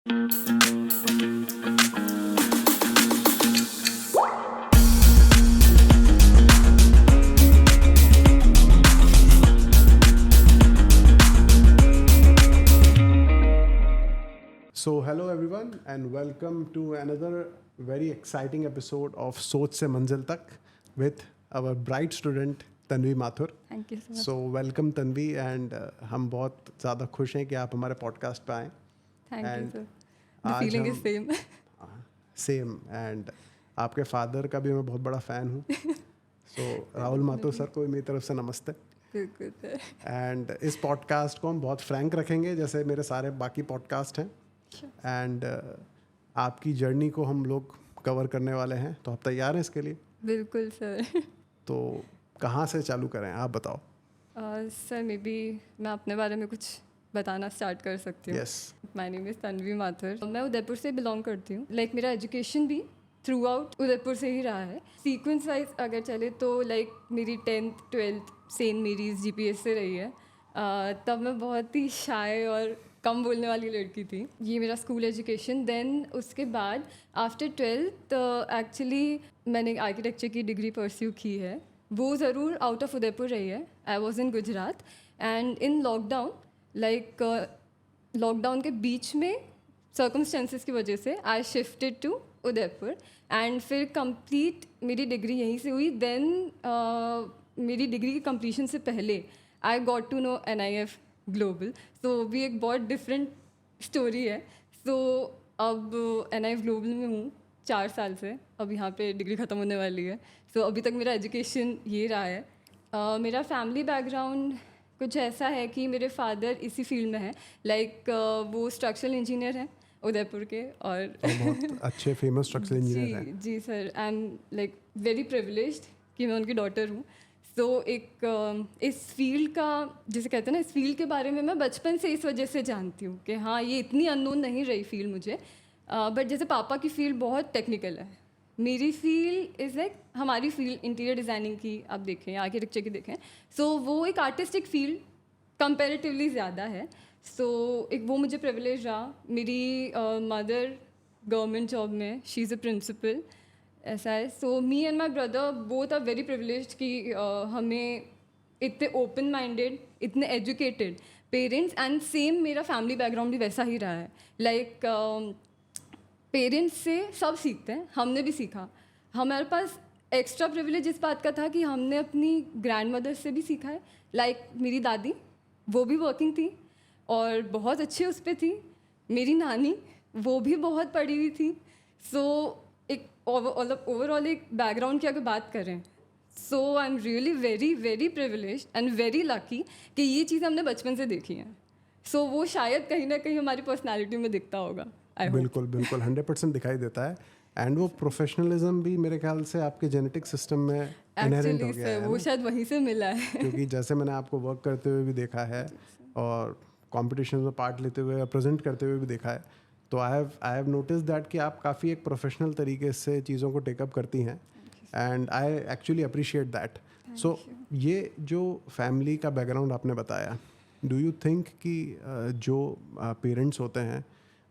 So hello everyone and welcome to another very exciting episode of सोच से मंजिल तक with our bright student Tanvi Mathur. Thank you so much. So welcome Tanvi and हम बहुत ज़्यादा खुश हैं कि आप हमारे पॉडकास्ट पे आएँ. Thank you, and sir. The आज feeling हम- is same. सेम एंड आपके फादर का भी मैं बहुत बड़ा फ़ैन हूँ. सो राहुल माथुर सर को भी मेरी तरफ से नमस्ते. बिल्कुल सर. एंड इस पॉडकास्ट को हम बहुत फ्रैंक रखेंगे जैसे मेरे सारे बाकी पॉडकास्ट हैं. एंड आपकी जर्नी को हम लोग कवर करने वाले हैं, तो आप तैयार हैं इसके लिए? बिल्कुल सर. तो कहाँ से चालू करें, आप बताओ. सर मे बी मैं अपने बारे में कुछ बताना स्टार्ट कर सकती हूँ. Yes. My name is Tanvi Mathur. मैं उदयपुर से बिलोंग करती हूँ. लाइक मेरा एजुकेशन भी थ्रू आउट उदयपुर से ही रहा है. सीक्वेंस वाइज अगर चले तो लाइक मेरी 10th 12th Saint marriage GPS से रही है. तब मैं बहुत ही शाय और कम बोलने वाली लड़की थी. ये मेरा स्कूल एजुकेशन. देन उसके बाद आफ्टर 12th एक्चुअली मैंने आर्किटेक्चर की डिग्री परस्यू की है. वो ज़रूर आउट ऑफ उदयपुर रही है. I was in Gujarat and in lockdown like lockdown के बीच में सर्कमस्टेंसेस की वजह से I shifted to Udaipur and फिर कंप्लीट मेरी डिग्री यहीं से हुई. देन मेरी डिग्री की कंप्लीशन से पहले I got to know NIF global. तो वो भी एक बहुत डिफरेंट स्टोरी है. सो अब NIF ग्लोबल में हूँ 4 साल से. अब यहाँ पे डिग्री ख़त्म होने वाली है. सो अभी तक मेरा एजुकेशन ये रहा है. मेरा फैमिली बैकग्राउंड कुछ ऐसा है कि मेरे फादर इसी फील्ड में है. लाइक वो स्ट्रक्चरल इंजीनियर हैं उदयपुर के. और बहुत अच्छे फेमस स्ट्रक्चरल इंजीनियर हैं. जी sir. I am like very privileged कि मैं उनकी डॉटर हूँ. तो एक इस फील्ड का जिसे कहते हैं ना, इस फील्ड के बारे में मैं बचपन से इस वजह से जानती हूँ कि हाँ ये इतनी अननोन नहीं रही फील्ड मुझे. बट जैसे पापा की फील्ड बहुत टेक्निकल है, मेरी फील्ड इज़ लाइक हमारी फील्ड इंटीरियर डिज़ाइनिंग की आप देखें या आर्किटेक्चर की देखें. सो वो एक आर्टिस्टिक फील्ड कंपैरेटिवली ज़्यादा है. सो एक वो मुझे प्रिविलेज रहा. मेरी मदर गवर्नमेंट जॉब में, शी इज़ अ प्रिंसिपल. ऐसा है. So me and my brother both are very privileged कि हमें इतने ओपन माइंडेड, इतने एजुकेटेड पेरेंट्स. एंड सेम मेरा फैमिली बैकग्राउंड भी वैसा ही रहा है. लाइक पेरेंट्स से सब सीखते हैं, हमने भी सीखा. हमारे पास एक्स्ट्रा प्रिविलेज इस बात का था कि हमने अपनी ग्रैंड मदर से भी सीखा है. लाइक मेरी दादी, वो भी वर्किंग थी और बहुत अच्छी उस पर थी. मेरी नानी, वो भी बहुत पढ़ी हुई थी. सो एक ओवरऑल एक बैकग्राउंड की अगर बात करें, so I am really very very privileged and very lucky कि ये चीज़ हमने बचपन से देखी हैं. सो वो शायद कहीं ना कहीं हमारी पर्सनालिटी में दिखता होगा. बिल्कुल बिल्कुल 100% दिखाई देता है. एंड वो प्रोफेशनलिज्म भी मेरे ख्याल से आपके जेनेटिक सिस्टम में इनहेरेंट हो गया है. वो शायद वहीं से मिला है. क्योंकि जैसे मैंने आपको वर्क करते हुए भी देखा है और कॉम्पिटिशन में पार्ट लेते हुए या प्रेजेंट करते हुए भी देखा है, तो आई हैव नोटिस दैट कि आप काफ़ी एक प्रोफेशनल तरीके से चीज़ों को टेकअप करती हैं. And I actually appreciate that. So ये जो फैमिली का बैकग्राउंड आपने बताया, डू यू थिंक कि जो पेरेंट्स होते हैं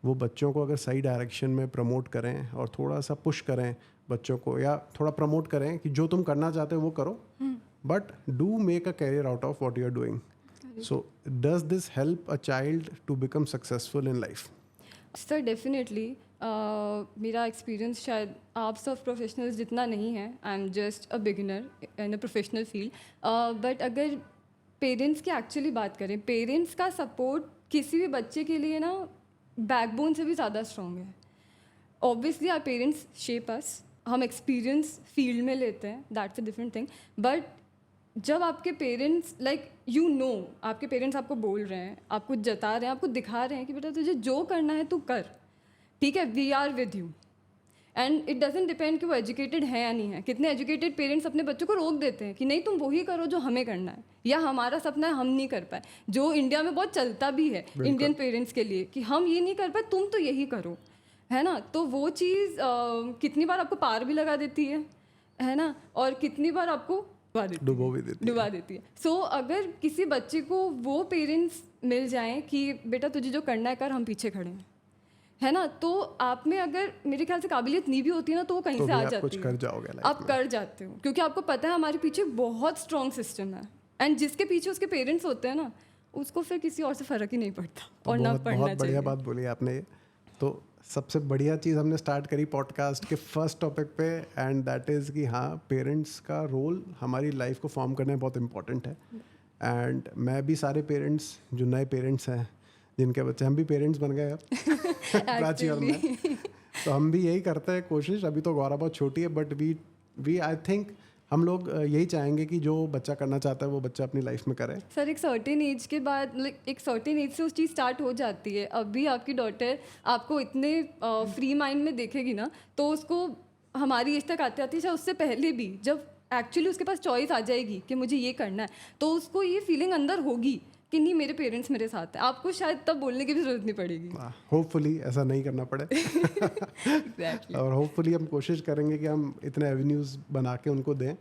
वो बच्चों को अगर सही डायरेक्शन में प्रमोट करें और थोड़ा सा पुश करें बच्चों को, या थोड़ा प्रमोट करें कि जो तुम करना चाहते हो वो करो, but do make a career out of what you are doing. So does this help a child to become successful in life? Sir definitely. मेरा एक्सपीरियंस शायद आप सब प्रोफेशनल्स जितना नहीं है. I am just a beginner in a professional field. But अगर parents की actually बात करें, पेरेंट्स का सपोर्ट किसी भी बच्चे के लिए ना बैकबोन से भी ज़्यादा स्ट्रॉन्ग है. ऑब्वियसली आवर पेरेंट्स शेप अस. हम एक्सपीरियंस फील्ड में लेते हैं, that's a different thing. But जब आपके पेरेंट्स लाइक यू नो, आपके पेरेंट्स आपको बोल रहे हैं, आपको जता रहे हैं, आपको दिखा रहे हैं कि बेटा तुझे जो करना है तू कर, ठीक है, we are with you. And it doesn't depend कि वो एजुकेटेड है या नहीं है. कितने एजुकेटेड पेरेंट्स अपने बच्चों को रोक देते हैं कि नहीं तुम वही करो जो हमें करना है, या हमारा सपना है हम नहीं कर पाए. जो इंडिया में बहुत चलता भी है इंडियन पेरेंट्स के लिए कि हम ये नहीं कर पाए, तुम तो यही करो, है ना. तो वो चीज़ कितनी बार आपको पार भी लगा देती है ना, और कितनी बार आपको डुबा देती है. सो अगर किसी बच्चे को वो पेरेंट्स मिल जाएं कि बेटा तुझे जो करना है कर, हम पीछे खड़े हैं, है ना, तो आप में अगर मेरे ख्याल से काबिलियत नहीं भी होती है ना, तो वो कहीं तो से भी आ आप जाती कुछ है, कर जाओगे लाइफ आप में। कर जाते हो, क्योंकि आपको पता है हमारे पीछे बहुत स्ट्रॉन्ग सिस्टम है, एंड जिसके पीछे उसके पेरेंट्स होते हैं ना, उसको फिर किसी और से फ़र्क ही नहीं पड़ता, तो और ना बहुत पढ़ना बहुत बढ़िया चाहिए। बात बोली आपने ये। तो सबसे बढ़िया चीज़ हमने स्टार्ट करी पॉडकास्ट के फर्स्ट टॉपिक पे, एंड दैट इज़ कि हाँ, पेरेंट्स का रोल हमारी लाइफ को फॉर्म करने में बहुत इंपॉर्टेंट है। एंड मैं भी सारे पेरेंट्स जो नए पेरेंट्स हैं, जिनके बच्चे, हम भी पेरेंट्स बन गए अब प्राची और मैं, तो हम भी यही करते हैं कोशिश। अभी तो गौरव बहुत छोटी है, बट वी आई थिंक हम लोग यही चाहेंगे कि जो बच्चा करना चाहता है वो बच्चा अपनी लाइफ में करे। सर एक सर्टेन एज के बाद, लाइक एक सर्टेन एज से उस चीज़ स्टार्ट हो जाती है। अभी आपकी डॉटर आपको इतने फ्री माइंड में देखेगी ना, तो उसको हमारी एज तक आते आते, चाहे उससे पहले भी, जब एक्चुअली उसके पास चॉइस आ जाएगी कि मुझे ये करना है, तो उसको ये फीलिंग अंदर होगी कि नहीं, मेरे पेरेंट्स मेरे साथ हैं। आपको शायद तब बोलने की भी जरूरत नहीं पड़ेगी। होपफुली ऐसा नहीं करना पड़े Exactly. और होपफुली हम कोशिश करेंगे कि हम इतने एवेन्यूज़ बना के उनको दें।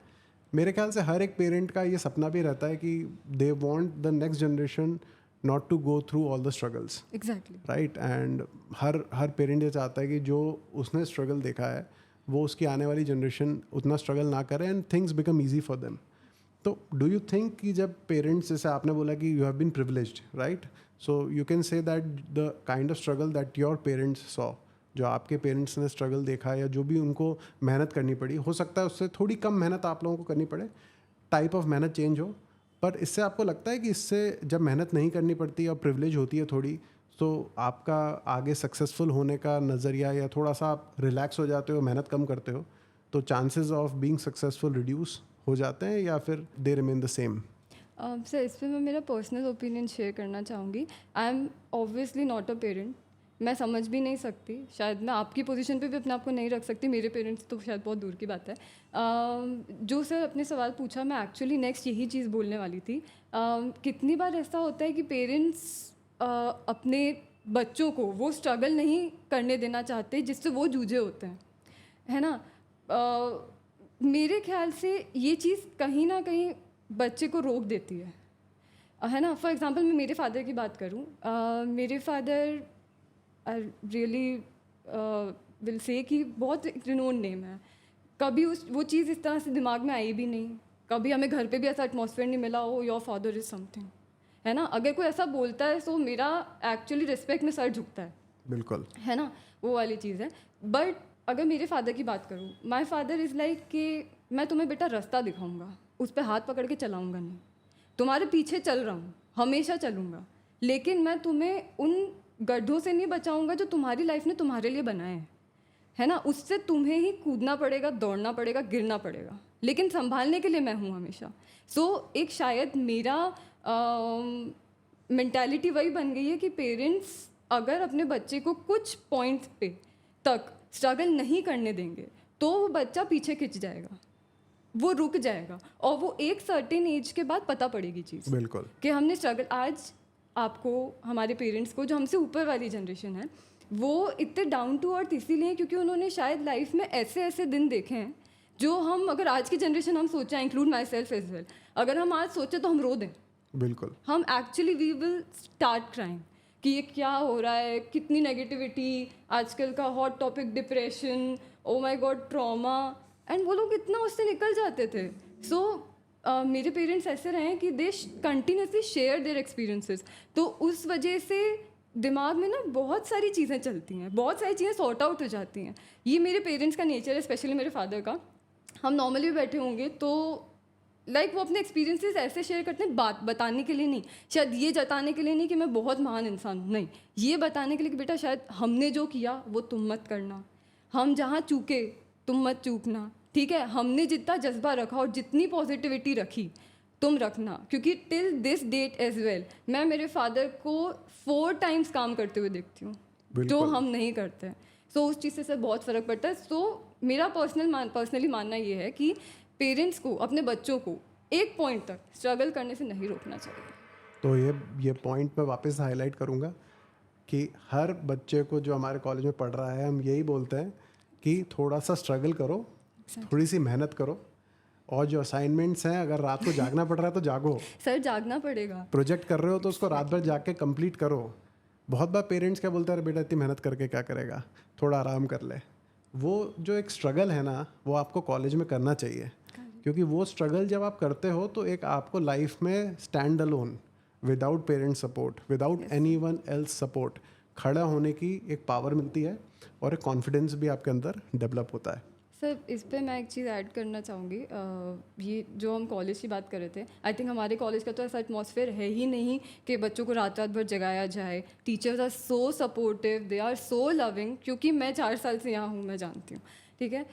मेरे ख्याल से हर एक पेरेंट का ये सपना भी रहता है कि they want the next generation not to go through all the struggles, exactly. Right. And हर पेरेंट ये चाहता है कि जो उसने स्ट्रगल देखा है वो उसकी आने वाली जनरेशन उतना स्ट्रगल ना करे and things become easy for them. तो डू यू थिंक कि जब पेरेंट्स, जैसे आपने बोला कि you have been privileged, right, so you can say that the kind of struggle that your parents saw, जो आपके पेरेंट्स ने स्ट्रगल देखा या जो भी उनको मेहनत करनी पड़ी, हो सकता है उससे थोड़ी कम मेहनत आप लोगों को करनी पड़े, टाइप ऑफ मेहनत चेंज हो, पर इससे आपको लगता है कि इससे जब मेहनत नहीं करनी पड़ती और प्रिविलेज होती है थोड़ी, तो आपका आगे सक्सेसफुल होने का नज़रिया, या थोड़ा सा आप रिलैक्स हो जाते हो, मेहनत कम करते हो, तो chances of being successful reduce हो जाते हैं या फिर they remain the same? Sir इस पर मैं मेरा पर्सनल ओपिनियन शेयर करना चाहूँगी। I am obviously not a parent, मैं समझ भी नहीं सकती, शायद मैं आपकी पोजीशन पे भी अपने आप को नहीं रख सकती, मेरे पेरेंट्स तो शायद बहुत दूर की बात है। जो सर अपने सवाल पूछा, मैं एक्चुअली नेक्स्ट यही चीज़ बोलने वाली थी। कितनी बार ऐसा होता है कि पेरेंट्स अपने बच्चों को वो स्ट्रगल नहीं करने देना चाहते जिससे वो जूझे होते हैं, है ना। मेरे ख्याल से ये चीज़ कहीं ना कहीं बच्चे को रोक देती है ना। फॉर एग्जांपल मैं मेरे फादर की बात करूँ, मेरे फादर रियली विल से कि बहुत रिनोन नेम है, कभी वो चीज़ इस तरह से दिमाग में आई भी नहीं, कभी हमें घर पे भी ऐसा एटमॉस्फेयर नहीं मिला हो योर फादर इज़ समथिंग, है ना। अगर कोई ऐसा बोलता है तो मेरा एक्चुअली रिस्पेक्ट में सर झुकता है, बिल्कुल, है ना, वो वाली चीज़ है। बट अगर मेरे फादर की बात करूँ, माय फादर इज़ लाइक कि मैं तुम्हें बेटा रास्ता दिखाऊंगा, उस पर हाथ पकड़ के चलाऊंगा नहीं, तुम्हारे पीछे चल रहा हूँ, हमेशा चलूँगा, लेकिन मैं तुम्हें उन गड्ढों से नहीं बचाऊंगा जो तुम्हारी लाइफ ने तुम्हारे लिए बनाए हैं, है ना। उससे तुम्हें ही कूदना पड़ेगा, दौड़ना पड़ेगा, गिरना पड़ेगा, लेकिन संभालने के लिए मैं हूँ हमेशा। सो एक शायद मेरा मेंटालिटी वही बन गई है कि पेरेंट्स अगर अपने बच्चे को कुछ पॉइंट्स पे तक स्ट्रगल नहीं करने देंगे तो वो बच्चा पीछे खिंच जाएगा, वो रुक जाएगा, और वो एक सर्टेन एज के बाद पता पड़ेगी चीज़, बिल्कुल, कि हमने स्ट्रगल। आज आपको, हमारे पेरेंट्स को, जो हमसे ऊपर वाली जनरेशन है, वो इतने डाउन टू अर्थ इसीलिए क्योंकि उन्होंने शायद लाइफ में ऐसे ऐसे दिन देखे हैं जो हम, अगर आज की जनरेशन हम सोचें, include myself as well, अगर हम आज सोचें तो हम रो दें, बिल्कुल, हम actually we will start crying कि ये क्या हो रहा है, कितनी नेगेटिविटी, आजकल का hot topic depression, oh my God trauma, and वो लोग इतना उससे निकल जाते थे। सो मेरे पेरेंट्स ऐसे रहे हैं कि they continuously share their experiences, तो उस वजह से दिमाग में ना बहुत सारी चीज़ें चलती हैं, बहुत सारी चीज़ें सॉर्ट आउट हो जाती हैं। ये मेरे पेरेंट्स का नेचर है, स्पेशली मेरे फादर का। हम नॉर्मली बैठे होंगे तो वो अपने एक्सपीरियंसेस ऐसे शेयर करते हैं, बात बताने के लिए नहीं, शायद ये जताने के लिए नहीं कि मैं बहुत महान इंसान हूँ, नहीं, ये बताने के लिए कि बेटा शायद हमने जो किया वो तुम मत करना, हम जहाँ चूके तुम मत चूकना, ठीक है, हमने जितना जज्बा रखा और जितनी पॉजिटिविटी रखी तुम रखना, क्योंकि till this date as well मैं मेरे फादर को 4 टाइम्स काम करते हुए देखती हूँ जो हम नहीं करते हैं। सो उस चीज़ से बहुत फ़र्क पड़ता है। सो मेरा पर्सनली मानना ये है कि पेरेंट्स को अपने बच्चों को एक पॉइंट तक स्ट्रगल करने से नहीं रोकना चाहिए। तो ये पॉइंट मैं वापस हाईलाइट करूँगा कि हर बच्चे को जो हमारे कॉलेज में पढ़ रहा है, हम यही बोलते हैं कि थोड़ा सा स्ट्रगल करो, थोड़ी सी मेहनत करो, और जो असाइनमेंट्स हैं, अगर रात को जागना पड़ रहा है तो जागो, सर जागना पड़ेगा, प्रोजेक्ट कर रहे हो तो उसको रात भर जाग के कंप्लीट करो, बहुत बार पेरेंट्स क्या बोलते हैं, अरे बेटा इतनी मेहनत करके क्या करेगा, थोड़ा आराम कर ले। वो जो एक स्ट्रगल है ना, वो आपको कॉलेज में करना चाहिए, क्योंकि वो स्ट्रगल जब आप करते हो तो एक आपको लाइफ में stand alone, without parent support, without anyone else support, खड़ा होने की एक पावर मिलती है और एक कॉन्फिडेंस भी आपके अंदर डेवलप होता है। सर इस पे मैं एक चीज़ ऐड करना चाहूँगी। ये जो हम कॉलेज की बात कर रहे थे, आई थिंक हमारे कॉलेज का तो ऐसा एटमॉस्फेयर है ही नहीं कि बच्चों को रात रात भर जगाया जाए। Teachers are so supportive, they are so loving, क्योंकि मैं 4 साल से यहाँ हूँ, मैं जानती हूँ, ठीक है।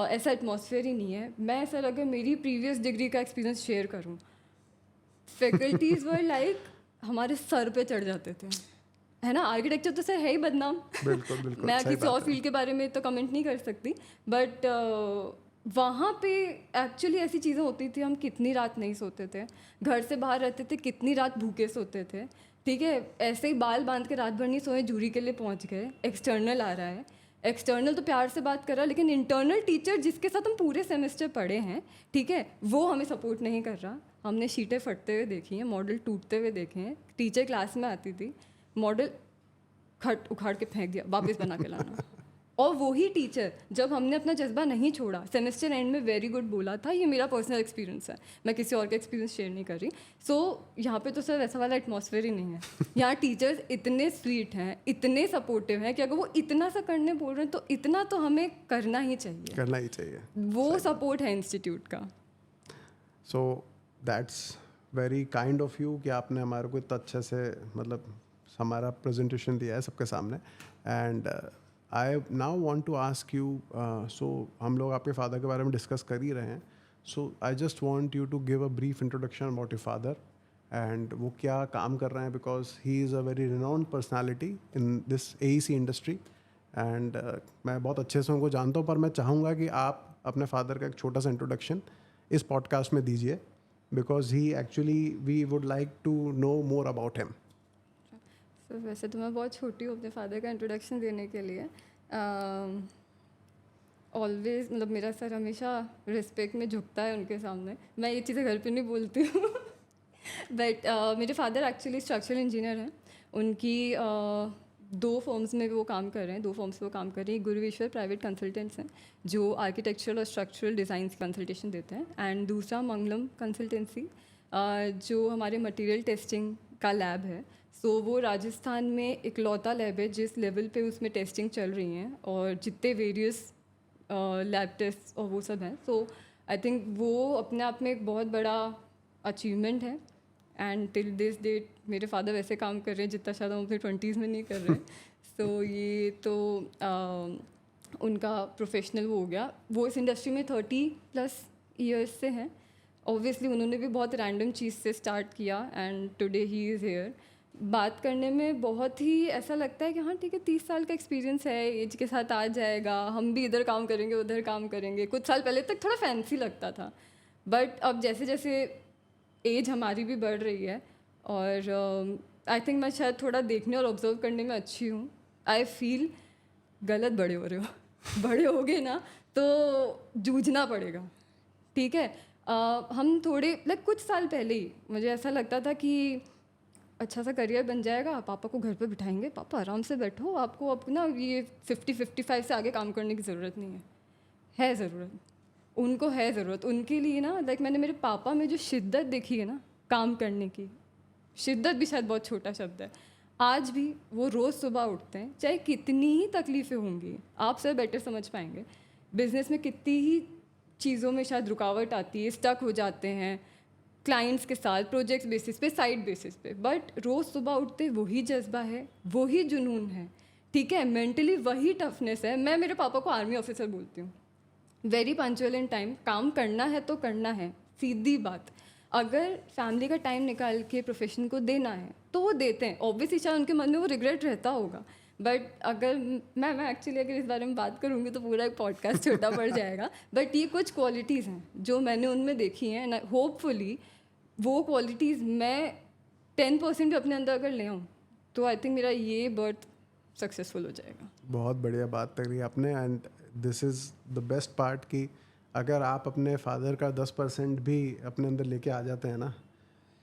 ऐसा एटमॉस्फेयर ही नहीं है। मैं सर अगर मेरी प्रीवियस डिग्री का एक्सपीरियंस शेयर करूँ, फैकल्टीज़ वर लाइक हमारे सर पे चढ़ जाते थे, है ना। आर्किटेक्चर तो सर है ही बदनाम। बिल्कुल बिल्कुल, मैं सही किसी बात और है। फील्ड के बारे में तो कमेंट नहीं कर सकती, बट वहाँ पे एक्चुअली ऐसी चीज़ें होती थी, हम कितनी रात नहीं सोते थे, घर से बाहर रहते थे, कितनी रात भूखे सोते थे, ठीक है। ऐसे ही बाल बांध के रात भर नहीं सोए, जूरी के लिए पहुँच गए, एक्सटर्नल आ रहा है। एक्सटर्नल तो प्यार से बात कर रहा है, लेकिन इंटरनल टीचर जिसके साथ हम पूरे सेमेस्टर पढ़े हैं, ठीक है, वो हमें सपोर्ट नहीं कर रहा। हमने शीटें फटते हुए देखी हैं, मॉडल टूटते हुए देखे हैं। टीचर क्लास में आती थी, मॉडल खट उखाड़ के फेंक दिया, वापस बना के लाना। और वही टीचर जब हमने अपना जज्बा नहीं छोड़ा, सेमेस्टर एंड में वेरी गुड बोला था। ये मेरा पर्सनल एक्सपीरियंस है, मैं किसी और का एक्सपीरियंस शेयर नहीं कर रही। सो यहाँ पे तो सर वैसा वाला एटमॉस्फेयर ही नहीं है। यहाँ टीचर्स इतने स्वीट हैं, इतने सपोर्टिव हैं कि अगर वो इतना सा करने बोल रहे हैं तो इतना तो हमें करना ही चाहिए, करना ही चाहिए। वो सपोर्ट है इंस्टीट्यूट का। So that's very kind of you कि आपने हमारे को इतना अच्छे से मतलब हमारा प्रेजेंटेशन दिया है सबके सामने। And I now want to ask you, so हम लोग आपके फादर के बारे में डिस्कस कर ही रहे हैं, so I just want you to give a brief introduction about your father and वो क्या काम कर रहे हैं, because he is a very renowned personality in this AEC industry. And मैं बहुत अच्छे से उनको जानता हूँ, पर मैं चाहूँगा कि आप अपने फादर का एक छोटा सा इंट्रोडक्शन इस पॉडकास्ट में दीजिए, because he actually we would like to know more about him. तो वैसे तो मैं बहुत छोटी हूँ अपने फादर का इंट्रोडक्शन देने के लिए। ऑलवेज मतलब मेरा सर हमेशा रिस्पेक्ट में झुकता है उनके सामने। मैं ये चीज़ें घर पे नहीं बोलती हूँ। बट मेरे फादर एक्चुअली स्ट्रक्चरल इंजीनियर हैं। उनकी 2 फर्म्स में वो काम कर रहे हैं, 2 फर्म्स में वो काम कर रही हैं। गुरुवेश्वर प्राइवेट कंसल्टेंट्स हैं जो आर्किटेक्चरल और स्ट्रक्चरल डिज़ाइन कंसल्टेशन देते हैं, एंड दूसरा मंगलम कंसल्टेंसी जो हमारे मटेरियल टेस्टिंग का लैब है। सो वो राजस्थान में इकलौता लैब है जिस लेवल पे उसमें टेस्टिंग चल रही हैं, और जितने वेरियस लैब टेस्ट और वो सब हैं। सो आई थिंक वो अपने आप में एक बहुत बड़ा अचीवमेंट है। एंड टिल दिस डेट मेरे फादर वैसे काम कर रहे हैं जितना शायद हम अपने 20s में नहीं कर रहे। सो ये तो उनका प्रोफेशनल वो हो गया। वो इस इंडस्ट्री में 30+ ईयर्स से हैं। ऑब्वियसली उन्होंने भी बहुत रैंडम चीज़ से स्टार्ट किया, and today he is here. बात करने में बहुत ही ऐसा लगता है कि हाँ ठीक है, 30 साल का एक्सपीरियंस है, एज के साथ आ जाएगा, हम भी इधर काम करेंगे उधर काम करेंगे। कुछ साल पहले तक थोड़ा फैंसी लगता था, बट अब जैसे जैसे एज हमारी भी बढ़ रही है, और आई थिंक मैं शायद थोड़ा देखने और ऑब्जर्व करने में अच्छी हूँ। आई फील गलत बड़े हो रहे हो। बड़े हो गए ना तो जूझना पड़ेगा, ठीक है। हम थोड़े कुछ साल पहले ही मुझे ऐसा लगता था कि अच्छा सा करियर बन जाएगा, पापा को घर पे बिठाएंगे, पापा आराम से बैठो, आपको अब ना ये 50-55 से आगे काम करने की ज़रूरत नहीं है ज़रूरत, उनको है ज़रूरत। उनके लिए ना मैंने मेरे पापा में जो शिद्दत देखी है ना काम करने की, शिद्दत भी शायद बहुत छोटा शब्द है। आज भी वो रोज़ सुबह उठते हैं, चाहे कितनी ही तकलीफ़ें होंगी, आप सर बेटर समझ पाएंगे। बिज़नेस में कितनी ही चीज़ों में शायद रुकावट आती है, स्टक हो जाते हैं क्लाइंट्स के साथ, प्रोजेक्ट्स बेसिस पे, साइड बेसिस पे, बट रोज़ सुबह उठते वही जज्बा है, वही जुनून है, ठीक है। मेंटली वही टफनेस है। मैं मेरे पापा को आर्मी ऑफिसर बोलती हूँ। वेरी पंक्चुअल इन टाइम, काम करना है तो करना है, सीधी बात। अगर फैमिली का टाइम निकाल के प्रोफेशन को देना है तो वो देते हैं। ऑब्वियसली शायद उनके मन में वो रिग्रेट रहता होगा, बट अगर मैं एक्चुअली अगर इस बारे में बात करूँगी तो पूरा एक पॉडकास्ट छोटा पड़ जाएगा। बट ये कुछ क्वालिटीज़ हैं जो मैंने उनमें देखी हैं, एंड होपफुली वो क्वालिटीज़ मैं 10% भी अपने अंदर अगर ले आऊँ तो आई थिंक मेरा ये बर्थ सक्सेसफुल हो जाएगा। बहुत बढ़िया बात करी आपने, and this is the best part कि अगर आप अपने फादर का 10% भी अपने अंदर लेके आ जाते हैं ना,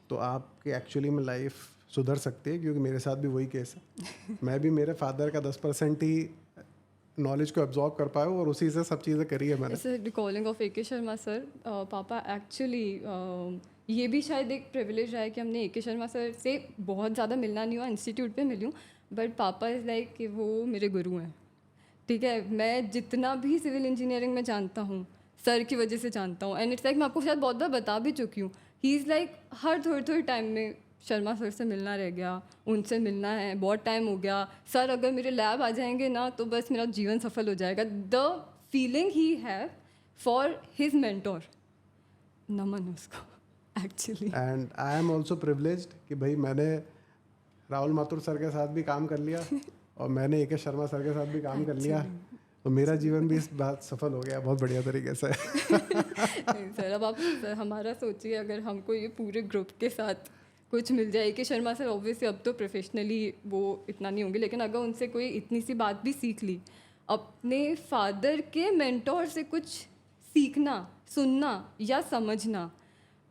तो आपकी एक्चुअली में लाइफ सुधर सकती है, क्योंकि मेरे साथ भी वही केस है। मैं भी मेरे फादर का 10% ही नॉलेज को एब्जॉर्ब कर पाया हूँ और उसी से सब चीज़ें करी है मैंने। It's recalling of AK Sharma sir. पापा एक्चुअली ये भी शायद एक प्रिविलेज रहा है कि हमने AK शर्मा सर से बहुत ज़्यादा मिलना नहीं हुआ, इंस्टीट्यूट पे मिली हूँ, बट पापा इज़ लाइक कि वो मेरे गुरु हैं। ठीक है, मैं जितना भी सिविल इंजीनियरिंग में जानता हूँ सर की वजह से जानता हूँ। एंड इट्स लाइक मैं आपको शायद बहुत बार बता भी चुकी हूँ, ही इज़ लाइक हर थोड़े टाइम में शर्मा सर से मिलना रह गया, उनसे मिलना है, बहुत टाइम हो गया सर, अगर मेरे लैब आ जाएंगे ना तो बस मेरा जीवन सफल हो जाएगा। The feeling he have for his mentor, नमन उसको actually. And I am also privileged कि भाई मैंने राहुल माथुर सर के साथ भी काम कर लिया और मैंने AK शर्मा सर के साथ भी काम कर लिया, तो मेरा जीवन भी इस बात सफल हो गया बहुत बढ़िया तरीके से। नहीं सर, अब आप हमारा सोचिए, अगर हमको ये पूरे ग्रुप के साथ कुछ मिल जाए। AK शर्मा सर ऑब्वियसली अब तो प्रोफेशनली वो इतना नहीं होंगे, लेकिन अगर उनसे कोई इतनी सी बात भी सीख ली, अपने फादर के मेंटोर से कुछ सीखना, सुनना या समझना,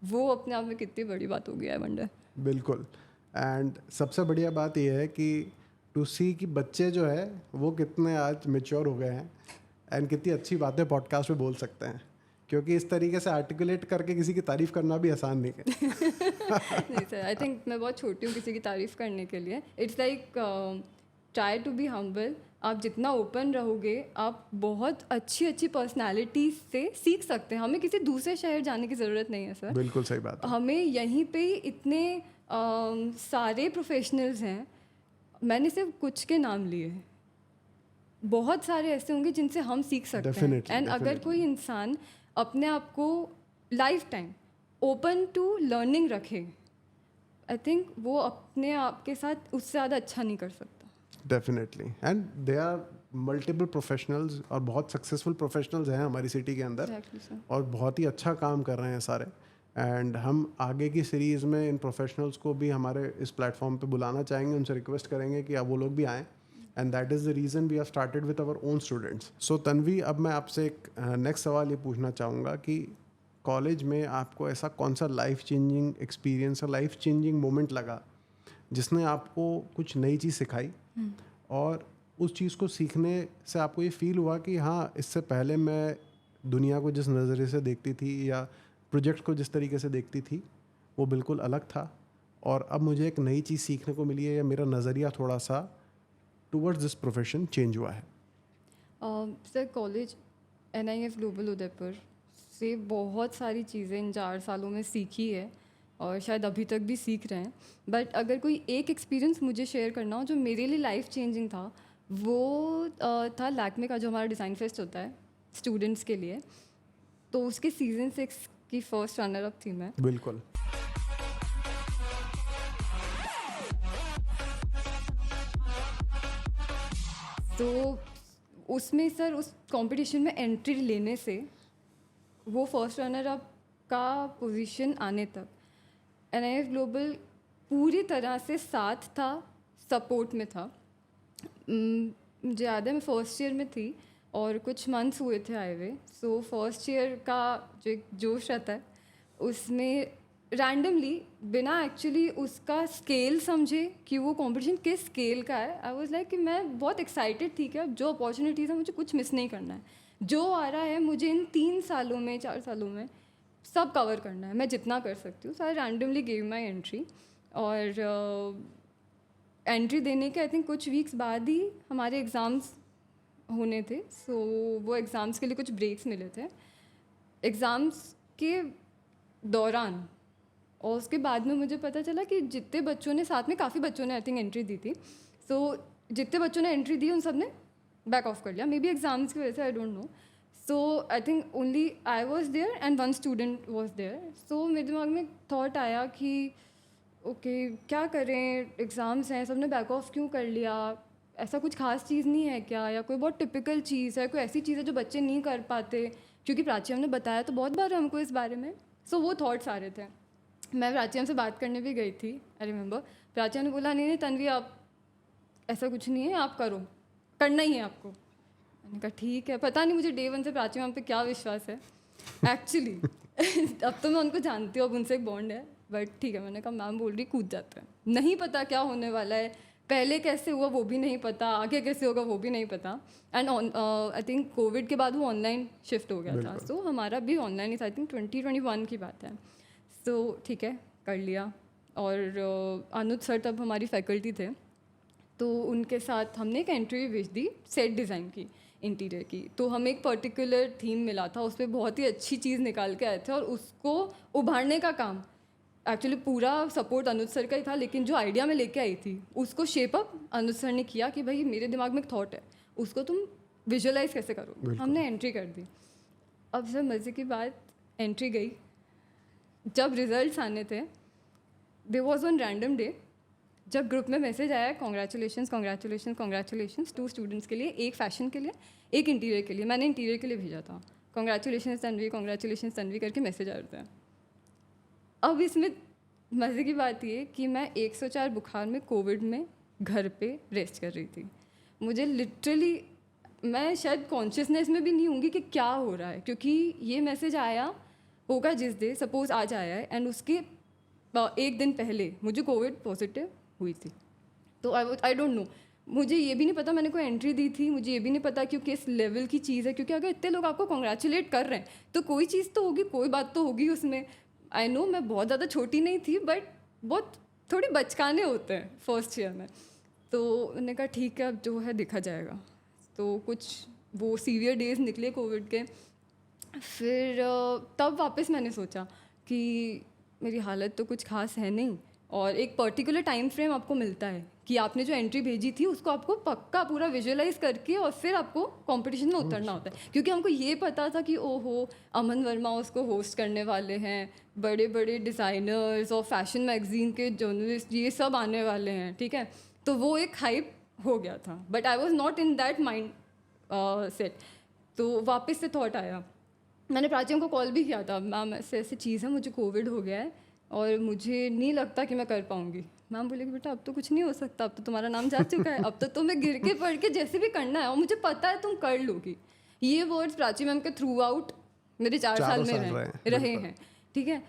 वो अपने आप में कितनी बड़ी बात हो गया है वंडर। बिल्कुल। एंड सबसे बढ़िया बात यह है कि टू सी कि बच्चे जो है वो कितने आज मेच्योर हो गए हैं एंड कितनी अच्छी बातें पॉडकास्ट पे बोल सकते हैं, क्योंकि इस तरीके से आर्टिकुलेट करके किसी की तारीफ़ करना भी आसान नहीं है। नहीं सर, आई थिंक मैं बहुत छोटी हूँ किसी की तारीफ़ करने के लिए। It's like try to be humble. आप जितना ओपन रहोगे, आप बहुत अच्छी अच्छी पर्सनालिटीज से सीख सकते हैं। हमें किसी दूसरे शहर जाने की ज़रूरत नहीं है सर। बिल्कुल सही बात है। हमें यहीं पे ही इतने सारे प्रोफेशनल्स हैं, मैंने सिर्फ कुछ के नाम लिए हैं, बहुत सारे ऐसे होंगे जिनसे हम सीख सकते हैं। Definitely, एंड अगर definitely. कोई इंसान अपने आप को lifetime open to learning रखे, आई थिंक वो अपने आप के साथ उससे ज़्यादा अच्छा नहीं कर सकता। Definitely. And they are multiple professionals और बहुत सक्सेसफुल प्रोफेशनल्स हैं हमारी सिटी के अंदर। Exactly, sir. और बहुत ही अच्छा काम कर रहे हैं सारे। एंड हम आगे की सीरीज़ में इन प्रोफेशनल्स को भी हमारे इस प्लेटफॉर्म पे बुलाना चाहेंगे, उनसे रिक्वेस्ट करेंगे कि अब वो लोग भी आएँ। And that is the reason we have started with our own students. So Tanvi, अब मैं आपसे एक नेक्स्ट सवाल ये पूछना चाहूँगा कि कॉलेज में आपको ऐसा कौन सा लाइफ चेंजिंग एक्सपीरियंस और लाइफ चेंजिंग मोमेंट लगा जिसने आपको कुछ नई चीज़ सिखाई, और उस चीज़ को सीखने से आपको ये फील हुआ कि हाँ, इससे पहले मैं दुनिया को जिस नज़रिए से देखती थी या प्रोजेक्ट को जिस तरीके से देखती थी वो बिल्कुल अलग था, और अब मुझे एक नई चीज़ सीखने को मिली है या मेरा नज़रिया थोड़ा सा टूवर्ड्स दिस प्रोफेशन चेंज हुआ है? Sir, college NIF global Udaipur से बहुत सारी चीज़ें इन 4 सालों में सीखी है और शायद अभी तक भी सीख रहे हैं। बट अगर कोई एक एक्सपीरियंस मुझे शेयर करना हो जो मेरे लिए लाइफ चेंजिंग था, वो था लैक्मे का जो हमारा डिज़ाइन फेस्ट होता है स्टूडेंट्स के लिए। तो उसके सीज़न 6 की फर्स्ट रनर अप थी मैं। बिल्कुल। तो उसमें सर उस कंपटीशन में एंट्री लेने से वो फर्स्ट रनर अप का पोजीशन आने तक NIF ग्लोबल पूरी तरह से साथ था, सपोर्ट में था। मुझे याद है मैं फर्स्ट ईयर में थी और कुछ मंथ्स हुए थे आए हुए। सो फर्स्ट ईयर का जो एक जोश रहता है उसमें रैंडमली बिना एक्चुअली उसका स्केल समझे कि वो कंपटीशन किस स्केल का है, आई वाज लाइक कि मैं बहुत एक्साइटेड थी कि अब जो अपॉर्चुनिटीज़ है मुझे कुछ मिस नहीं करना है, जो आ रहा है मुझे इन 3 सालों में 4 सालों में सब कवर करना है, मैं जितना कर सकती हूँ। So I randomly give my entry और एंट्री देने के आई थिंक कुछ वीक्स बाद ही हमारे एग्ज़ाम्स होने थे। सो वो एग्ज़ाम्स के लिए कुछ ब्रेक्स मिले थे एग्ज़ाम्स के दौरान, और उसके बाद में मुझे पता चला कि जितने बच्चों ने, साथ में काफ़ी बच्चों ने आई थिंक एंट्री दी थी, सो जितने बच्चों ने एंट्री दी उन सब ने बैक ऑफ कर लिया, मे बी एग्ज़ाम्स की वजह से, I don't know. So I think only I was there and 1 student was there. So मेरे दिमाग में थॉट आया कि ओके क्या करें, एग्ज़ाम्स हैं, सब ने बैक ऑफ क्यों कर लिया, ऐसा कुछ खास चीज़ नहीं है क्या, या कोई बहुत टिपिकल चीज़ है, कोई ऐसी चीज़ है जो बच्चे नहीं कर पाते, क्योंकि प्राची हमने बताया तो बहुत बार हमको इस बारे में। सो वो थॉट्स आ रहे थे। मैं प्राची से बात करने भी गई थी, आई रिमेंबर। प्राची ने बोला नहीं तन्वी आप ऐसा कुछ नहीं है, आप करो, करना ही है आपको। मैंने कहा ठीक है। पता नहीं मुझे डे 1 से प्राची मैम पे क्या विश्वास है एक्चुअली अब तो मैं उनको जानती हूँ, अब उनसे एक बॉन्ड है। बट ठीक है, मैंने कहा मैम बोल रही कूद जाते हैं, नहीं पता क्या होने वाला है, पहले कैसे हुआ वो भी नहीं पता, आगे कैसे होगा वो भी नहीं पता। एंड आई थिंक कोविड के बाद वो ऑनलाइन शिफ्ट हो गया था, सो हमारा भी ऑनलाइन ही था, आई थिंक 2021 की बात है। सो ठीक है, कर लिया। और अनुज सर तब हमारी फैकल्टी थे, तो उनके साथ हमने एक एंट्री भेज दी सेट डिज़ाइन की, इंटीरियर की। तो हमें एक पर्टिकुलर थीम मिला था, उस पर बहुत ही अच्छी चीज़ निकाल के आए थे, और उसको उभारने का काम एक्चुअली पूरा सपोर्ट अनुज सर का ही था, लेकिन जो आइडिया मैं लेके आई थी उसको शेप अप अनुज सर ने किया कि भाई मेरे दिमाग में एक थॉट है, उसको तुम विजुअलाइज कैसे करो। हमने एंट्री कर दी। अब सर मज़े की बात, एंट्री गई, जब रिजल्ट्स आने थे, there was one random day जब ग्रुप में मैसेज आया कॉन्ग्रेचुलेशंस कॉन्ग्रेचुलेशंस कॉन्ग्रेचुलेशंस 2 स्टूडेंट्स के लिए, एक फैशन के लिए एक इंटीरियर के लिए। मैंने इंटीरियर के लिए भेजा था, कॉन्ग्रेचुलेशंस तन्वी करके मैसेज आ रहा था। अब इसमें मज़े की बात ये कि मैं 104 बुखार में कोविड में घर पे रेस्ट कर रही थी। मुझे लिटरली, मैं शायद कॉन्शियसनेस में भी नहीं होंगी कि क्या हो रहा है, क्योंकि ये मैसेज आया होगा जिस डे, सपोज आज आया है, एंड उसके एक दिन पहले मुझे कोविड पॉजिटिव हुई थी। तो आई डोंट नो, मुझे ये भी नहीं पता मैंने कोई एंट्री दी थी, मुझे ये भी नहीं पता कि किस लेवल की चीज़ है, क्योंकि अगर इतने लोग आपको कॉन्ग्रेचुलेट कर रहे हैं तो कोई चीज़ तो होगी, कोई बात तो होगी उसमें। आई नो मैं बहुत ज़्यादा छोटी नहीं थी, बट बहुत थोड़ी बचकाने होते हैं फर्स्ट ईयर में। तो उन्होंने कहा ठीक है, अब जो है देखा जाएगा। तो कुछ वो सीवियर डेज निकले कोविड के। फिर तब वापस मैंने सोचा कि मेरी हालत तो कुछ खास है नहीं, और एक पर्टिकुलर टाइम फ्रेम आपको मिलता है कि आपने जो एंट्री भेजी थी उसको आपको पक्का पूरा विजुअलाइज करके और फिर आपको कंपटीशन में उतरना होता है। क्योंकि हमको ये पता था कि ओहो अमन वर्मा उसको होस्ट करने वाले हैं, बड़े बड़े डिज़ाइनर्स और फैशन मैगजीन के जर्नलिस्ट ये सब आने वाले हैं, ठीक है। तो वो एक हाइप हो गया था, but I was not in that mind set. तो वापस से थॉट आया, मैंने प्राची को कॉल भी किया था, मैम ऐसे ऐसी चीज़ है, मुझे कोविड हो गया है और मुझे नहीं लगता कि मैं कर पाऊँगी। मैम बोले कि बेटा अब तो कुछ नहीं हो सकता, अब तो तुम्हारा नाम जा चुका है, अब तो तुम्हें गिर के पढ़ के जैसे भी करना है, और मुझे पता है तुम कर लोगी। ये वर्ड्स प्राची मैम के थ्रू आउट मेरे 4 साल में रहे हैं, ठीक है।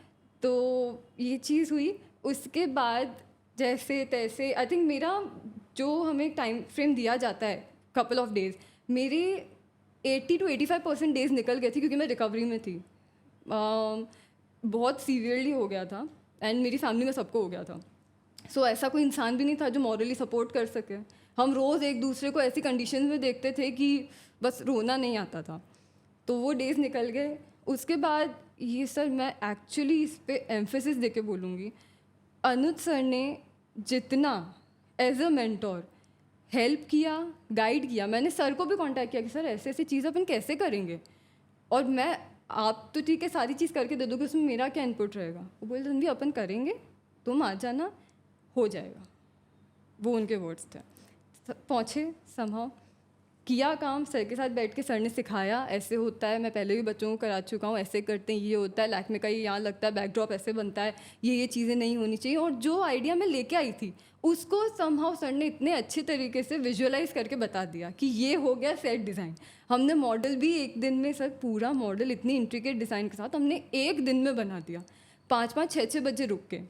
तो ये चीज़ हुई। उसके बाद जैसे तैसे आई थिंक मेरा जो हमें टाइम फ्रेम दिया जाता है कपल ऑफ डेज़, मेरे 80 to 85% डेज़ निकल गए थे, क्योंकि मैं रिकवरी में थी। बहुत सीवियरली हो गया था, एंड मेरी फैमिली में सबको हो गया था। सो ऐसा कोई इंसान भी नहीं था जो मॉरली सपोर्ट कर सके। हम रोज़ एक दूसरे को ऐसी कंडीशन में देखते थे कि बस रोना नहीं आता था। तो वो डेज़ निकल गए। उसके बाद ये सर मैं एक्चुअली इस पे एम्फेसिस देके बोलूँगी, अनुज सर ने जितना एज अ मेंटोर हेल्प किया, गाइड किया। मैंने सर को भी कांटेक्ट किया कि सर ऐसे ऐसी चीज़ अपन कैसे करेंगे, और मैं आप तो ठीक है सारी चीज़ करके दे दोगे, उसमें मेरा क्या इनपुट रहेगा। वो बोले तन्वी अपन करेंगे, तुम आ जाना, हो जाएगा। वो उनके वर्ड्स थे। पहुँचे समहाउ, किया काम, सर के साथ बैठ के सर ने सिखाया ऐसे होता है, मैं पहले भी बच्चों को करा चुका हूँ, ऐसे करते हैं, ये होता है, लैक्मे का ये यहाँ लगता है, बैकड्रॉप ऐसे बनता है, ये चीज़ें नहीं होनी चाहिए। और जो आइडिया मैं लेके आई थी उसको समहाउ सर ने इतने अच्छे तरीके से विजुअलाइज करके बता दिया कि ये हो गया सेट डिज़ाइन। हमने मॉडल भी एक दिन में, सर पूरा मॉडल इतनी इंट्रिकेट डिज़ाइन के साथ हमने एक दिन में बना दिया, 5-5, 6-6 बजे रुक के।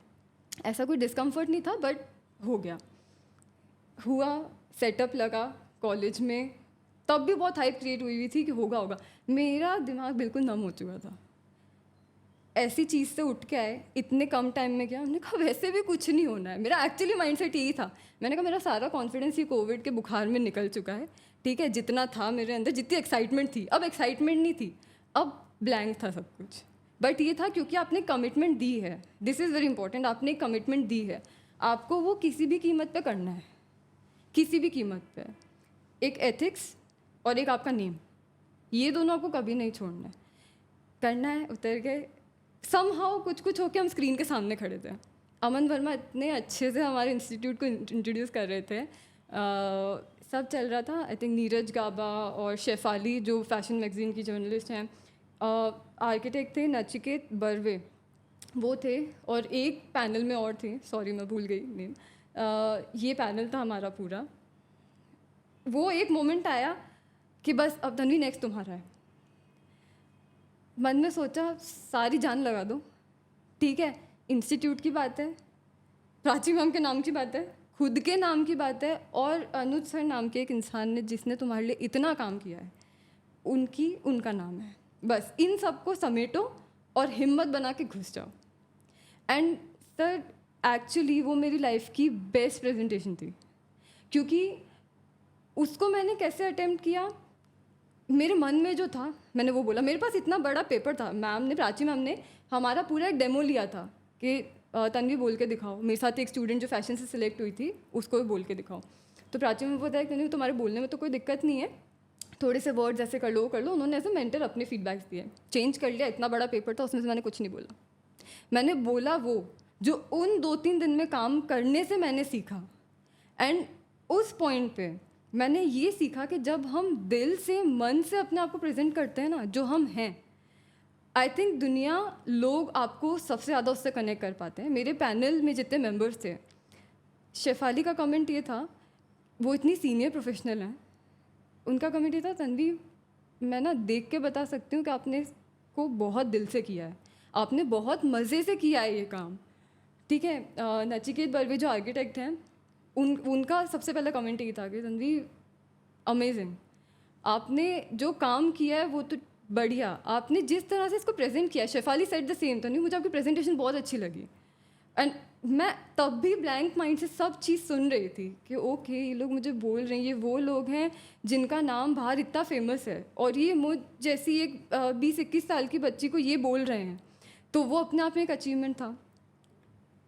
ऐसा कोई डिस्कम्फर्ट नहीं था, बट हो गया, हुआ, सेटअप लगा कॉलेज में। तब भी बहुत हाइप क्रिएट हुई हुई थी कि होगा। मेरा दिमाग बिल्कुल नम हो चुका था। ऐसी चीज़ से उठ के आए, इतने कम टाइम में क्या, हमने कहा वैसे भी कुछ नहीं होना है। मेरा एक्चुअली माइंडसेट यही था। मैंने कहा मेरा सारा कॉन्फिडेंस ये कोविड के बुखार में निकल चुका है, ठीक है। जितना था मेरे अंदर, जितनी एक्साइटमेंट थी, अब एक्साइटमेंट नहीं थी, अब ब्लैंक था सब कुछ। बट ये था क्योंकि आपने कमिटमेंट दी है, दिस इज़ वेरी इंपॉर्टेंट। आपने कमिटमेंट दी है, आपको वो किसी भी कीमत पे करना है, किसी भी कीमत पे। एक एथिक्स और एक आपका नेम, ये दोनों आपको कभी नहीं छोड़ना है। करना है, उतर गए। समहाउ कुछ कुछ होके हम स्क्रीन के सामने खड़े थे। अमन वर्मा इतने अच्छे से हमारे इंस्टीट्यूट को इंट्रोड्यूस कर रहे थे, सब चल रहा था। आई थिंक नीरज गाबा और शेफाली जो फैशन मैगजीन की जर्नलिस्ट हैं, आर्किटेक्ट थे नचिकेत बर्वे, वो थे, और एक पैनल में और थे, सॉरी मैं भूल गई नेम। ये पैनल था हमारा पूरा। वो एक मोमेंट आया कि बस अब तन्वी नेक्स्ट तुम्हारा है। मन में सोचा सारी जान लगा दो, ठीक है, इंस्टीट्यूट की बात है, प्राची मैम के नाम की बात है, खुद के नाम की बात है, और अनुज सर नाम के एक इंसान ने जिसने तुम्हारे लिए इतना काम किया है, उनका नाम है। बस इन सबको समेटो और हिम्मत बना के घुस जाओ। एंड सर एक्चुअली वो मेरी लाइफ की बेस्ट प्रेजेंटेशन थी, क्योंकि उसको मैंने कैसे अटेम्प्ट किया, मेरे मन में जो था मैंने वो बोला। मेरे पास इतना बड़ा पेपर था, प्राची मैम ने हमारा पूरा एक डेमो लिया था कि तन्वी बोल के दिखाओ। मेरे साथ एक स्टूडेंट जो फैशन से सिलेक्ट हुई थी, उसको भी बोल के दिखाओ। तो प्राची मैम बताया कि तन्वी तुम्हारे बोलने में तो कोई दिक्कत नहीं है, थोड़े से वर्ड्स ऐसे कर लो। उन्होंने ऐसे मेंटर अपने फीडबैक्स दिए, चेंज कर लिया। इतना बड़ा पेपर था, उसमें से मैंने कुछ नहीं बोला। मैंने बोला वो जो उन 2-3 दिन में काम करने से मैंने सीखा। एंड उस पॉइंट पे मैंने ये सीखा कि जब हम दिल से, मन से अपने आप को प्रेजेंट करते हैं ना, जो हम हैं, आई थिंक दुनिया, लोग आपको सबसे ज़्यादा उससे कनेक्ट कर पाते हैं। मेरे पैनल में जितने मेंबर्स थे, शेफाली का कमेंट ये था, वो इतनी सीनियर प्रोफेशनल हैं, उनका कमेंट ये था, तन्वी मैं ना देख के बता सकती हूँ कि आपने इसको बहुत दिल से किया है, आपने बहुत मज़े से किया है ये काम, ठीक है। नचिकेत बर्वे जो आर्किटेक्ट हैं, उनका सबसे पहला कमेंट ये था कि तन्वी अमेजिंग, आपने जो काम किया है वो तो बढ़िया, आपने जिस तरह से इसको प्रेजेंट किया। Shefali said the same, Tanvi मुझे आपकी प्रेजेंटेशन बहुत अच्छी लगी। एंड मैं तब भी ब्लैंक माइंड से सब चीज़ सुन रही थी कि ओके ये लोग मुझे बोल रहे हैं, ये वो लोग हैं जिनका नाम बाहर इतना फेमस है, और ये मुझ जैसी एक 20-21 साल की बच्ची को ये बोल रहे हैं, तो वो अपने आप में एक अचीवमेंट था।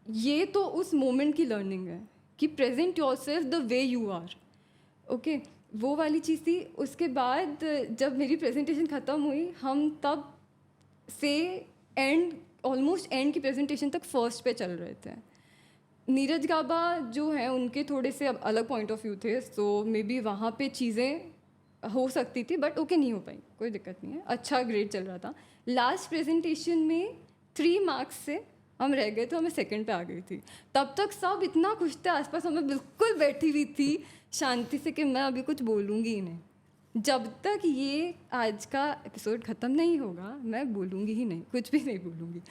ये तो उस मोमेंट की लर्निंग है कि present yourself the way you are, okay, वो वाली चीज़ थी। उसके बाद जब मेरी प्रेजेंटेशन ख़त्म हुई, हम तब से ऑलमोस्ट एंड की प्रेजेंटेशन तक फर्स्ट पे चल रहे थे। नीरज गाबा जो हैं, उनके थोड़े से अब अलग पॉइंट ऑफ व्यू थे, सो मे बी वहाँ पे चीज़ें हो सकती थी, बट ओके नहीं हो पाई, कोई दिक्कत नहीं है, अच्छा ग्रेड चल रहा था। लास्ट प्रेजेंटेशन में 3 मार्क्स से हम रह गए थे, मैं सेकंड पे आ गई थी। तब तक सब इतना खुश थे आसपास, मैं बिल्कुल बैठी हुई थी शांति से कि मैं अभी कुछ बोलूँगी ही नहीं। जब तक ये आज का एपिसोड ख़त्म नहीं होगा, मैं बोलूँगी ही नहीं, कुछ भी नहीं बोलूँगी।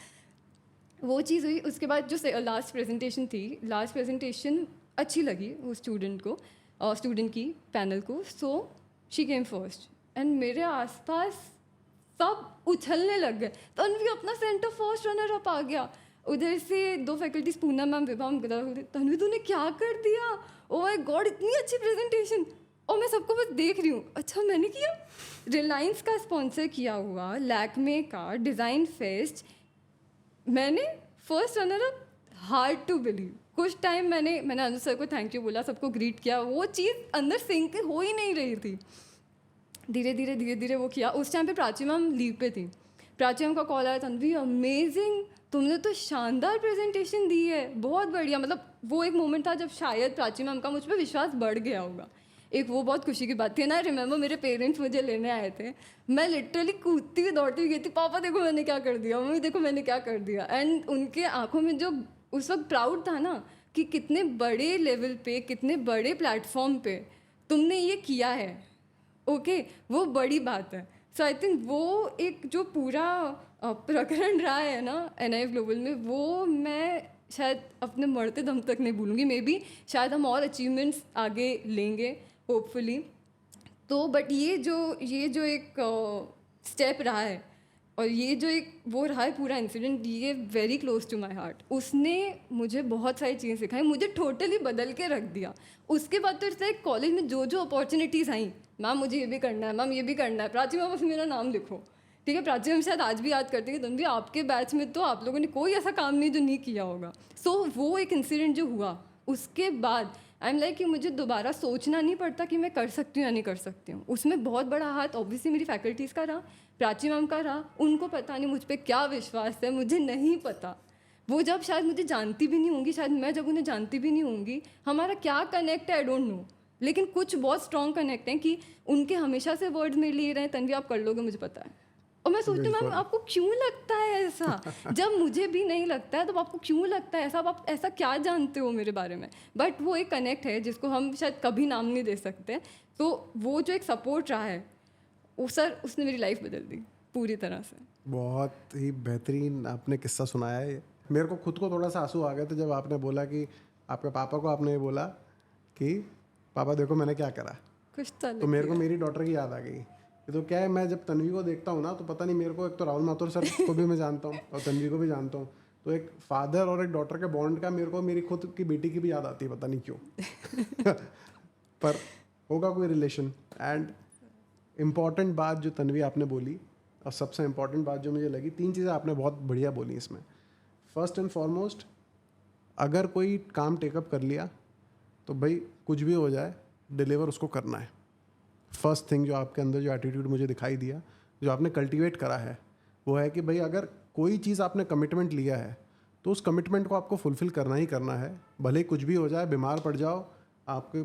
वो चीज़ हुई। उसके बाद जो लास्ट प्रेजेंटेशन थी, लास्ट प्रेजेंटेशन अच्छी लगी उस स्टूडेंट को, स्टूडेंट की पैनल को, so she came first. And मेरे आसपास सब उछलने लग गए, तन्वी अपना सेंटर फर्स्ट रनर अप आ गया। उधर से 2 faculties, Poonam ma'am, Vibha ma'am, Tanvi तूने क्या कर दिया, ओ माय गॉड इतनी अच्छी प्रेजेंटेशन। और मैं सबको बस देख रही हूँ, अच्छा मैंने किया। रिलायंस का स्पॉन्सर किया हुआ लैक्मे का डिज़ाइन फेस्ट, मैंने first runner up, hard to believe. कुछ टाइम मैंने अनुज सर को थैंक यू बोला, सबको ग्रीट किया, वो चीज़ अंदर सिंक हो ही नहीं रही थी। धीरे धीरे वो किया। उस टाइम पे प्राची मैम लीव पे थी। प्राची मैम का कॉल आया, तन्वी अमेजिंग, तुमने तो शानदार प्रेजेंटेशन दी है, बहुत बढ़िया। मतलब वो एक मोमेंट था जब शायद प्राची मैम का मुझ पर विश्वास बढ़ गया होगा, एक वो बहुत खुशी की बात थी ना। रिमेंबर मेरे पेरेंट्स मुझे लेने आए थे, मैं लिटरली कूदती हुई दौड़ती हुई गई थी, पापा देखो मैंने क्या कर दिया, मम्मी देखो मैंने क्या कर दिया। एंड उनके आंखों में जो उस वक्त प्राउड था ना, कि कितने बड़े लेवल पे, कितने बड़े प्लेटफॉर्म पे तुमने ये किया है, ओके, वो बड़ी बात है। सो आई थिंक वो एक जो पूरा प्रकरण रहा है ना NIF ग्लोबल में, वो मैं शायद अपने मरते दम तक नहीं भूलूंगी। मे बी शायद हम और अचीवमेंट्स आगे लेंगे होपफुली। तो बट ये जो एक स्टेप रहा है, और ये जो एक वो रहा है पूरा इंसिडेंट, ये very close to my heart. उसने मुझे बहुत सारी चीज़ें सिखाई, मुझे टोटली बदल के रख दिया। उसके बाद तो इट्स कॉलेज में जो अपॉर्चुनिटीज़ आई, मैम मुझे ये भी करना है, मैम ये भी करना है, प्राची मैम बस मेरा नाम लिखो, ठीक है। प्राची मैम शायद आज भी याद करती है कि तन्वी आपके बैच में तो आप लोगों ने कोई ऐसा काम नहीं जो नहीं किया होगा। सो वो एक इंसिडेंट जो हुआ, उसके बाद आई एम लाइक कि मुझे दोबारा सोचना नहीं पड़ता कि मैं कर सकती हूँ या नहीं कर सकती हूँ। उसमें बहुत बड़ा हाथ ऑब्वियसली मेरी फैकल्टीज़ का रहा, प्राची मैम का रहा। उनको पता नहीं मुझ पर क्या विश्वास है, मुझे नहीं पता। वो जब शायद मुझे जानती भी नहीं होंगी, शायद मैं जब उन्हें जानती भी नहीं होंगी, हमारा क्या कनेक्ट है आई डोंट नो, लेकिन कुछ बहुत स्ट्रॉन्ग कनेक्ट हैं कि उनके हमेशा से वर्ड्स मेरे लिए रहे, तन्वी आप कर लोगे, मुझे पता है। और मैं सोचती हूँ मैम आपको क्यों लगता है ऐसा, जब मुझे भी नहीं लगता है तो आपको क्यों लगता है ऐसा, आप ऐसा क्या जानते हो मेरे बारे में। बट वो एक कनेक्ट है जिसको हम शायद कभी नाम नहीं दे सकते। तो वो जो एक सपोर्ट रहा है, वो सर उसने मेरी लाइफ बदल दी पूरी तरह से। बहुत ही बेहतरीन आपने किस्सा सुनाया है। मेरे को खुद को थोड़ा सा आंसू आ गए थे जब आपने बोला कि आपके पापा को आपने ये बोला कि पापा देखो मैंने क्या करा। कुछ तो तो मेरे को मेरी डॉटर की याद आ गई। ये तो क्या है, मैं जब तन्वी को देखता हूँ ना तो पता नहीं मेरे को, एक तो राहुल माथुर सर को भी मैं जानता हूँ और तन्वी को भी जानता हूँ, तो एक फादर और एक डॉटर के बॉन्ड का मेरे को मेरी खुद की बेटी की भी याद आती है, पता नहीं क्यों पर होगा कोई रिलेशन। एंड इम्पॉर्टेंट बात जो तन्वी आपने बोली और सबसे इम्पॉर्टेंट बात जो मुझे लगी, 3 चीज़ें आपने बहुत बढ़िया बोली इसमें। फर्स्ट एंड फॉरमोस्ट, अगर कोई काम टेकअप कर लिया तो भाई कुछ भी हो जाए डिलीवर उसको करना है। फर्स्ट थिंग जो आपके अंदर जो एटीट्यूड मुझे दिखाई दिया, जो आपने कल्टीवेट करा है, वो है कि भाई अगर कोई चीज़ आपने कमिटमेंट लिया है तो उस कमिटमेंट को आपको फुलफ़िल करना ही करना है, भले ही कुछ भी हो जाए, बीमार पड़ जाओ, आपके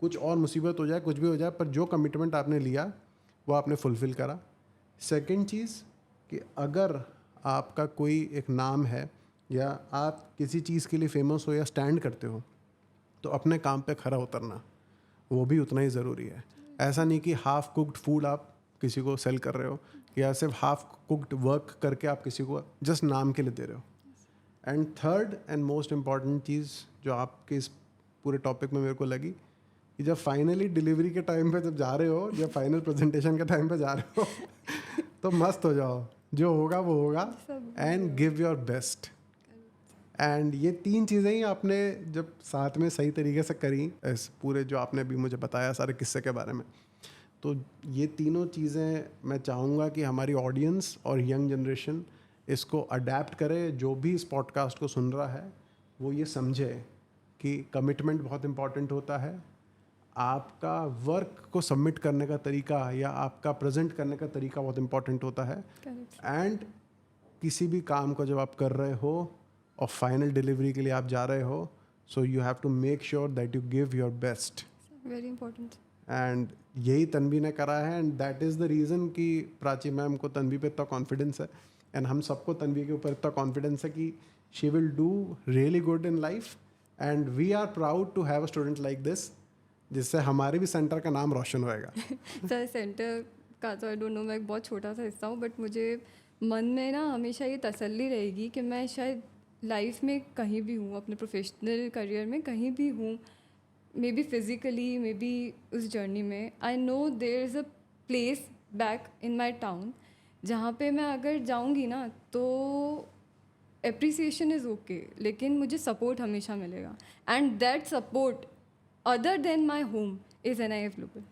कुछ और मुसीबत हो जाए, कुछ भी हो जाए, पर जो कमिटमेंट आपने लिया वो आपने फुलफ़िल करा। सेकंड चीज़ कि अगर आपका कोई एक नाम है या आप किसी चीज़ के लिए फेमस हो या स्टैंड करते हो तो अपने काम पे खरा उतरना वो भी उतना ही ज़रूरी है। ऐसा नहीं कि हाफ कुक्ड फूड आप किसी को सेल कर रहे हो या सिर्फ हाफ कुक्ड वर्क करके आप किसी को जस्ट नाम के लिए दे रहे हो। And third and most important चीज़ जो आपके इस पूरे टॉपिक में मेरे को लगी कि जब फाइनली डिलीवरी के टाइम पे जब जा रहे हो, जब फाइनल प्रेजेंटेशन के टाइम पे जा रहे हो तो मस्त हो जाओ, जो होगा वो होगा and give your best. And ये 3 चीज़ें ही आपने जब साथ में सही तरीके से करी, इस पूरे जो आपने भी मुझे बताया सारे किस्से के बारे में, तो ये तीनों चीज़ें मैं चाहूँगा कि हमारी ऑडियंस और यंग जनरेशन इसको अडेप्ट करे। जो भी इस पॉडकास्ट को सुन रहा है वो ये समझे कि कमिटमेंट बहुत इम्पॉर्टेंट होता है, आपका वर्क को सबमिट करने का तरीका या आपका प्रेजेंट करने का तरीका बहुत इम्पॉर्टेंट होता है। एंड किसी भी काम को जब आप कर रहे हो और फाइनल डिलीवरी के लिए आप जा रहे हो, so you have to make sure that you give your best. Very important. And यही तन्वी ने करा है and that is the reason कि प्राची मैम को तन्वी पे इतना कॉन्फिडेंस है एंड हम सबको तन्वी के ऊपर इतना कॉन्फिडेंस है कि she will do really good in life. And we are proud to have a student like this, जिससे हमारे भी सेंटर का नाम रोशन होएगा। सर सेंटर का तो आई डोंट नो, मैं एक बहुत छोटा सा हिस्सा हूँ, बट मुझे मन में ना हमेशा ये तसल्ली रहेगी कि मैं शायद लाइफ में कहीं भी हूँ, अपने प्रोफेशनल करियर में कहीं भी हूँ, maybe physically, maybe उस जर्नी में, I know there is a place back in my town जहाँ पे मैं अगर जाऊँगी ना तो एप्रिसिएशन इज़ ओके, लेकिन मुझे सपोर्ट हमेशा मिलेगा। And that support other than my home is NIF global.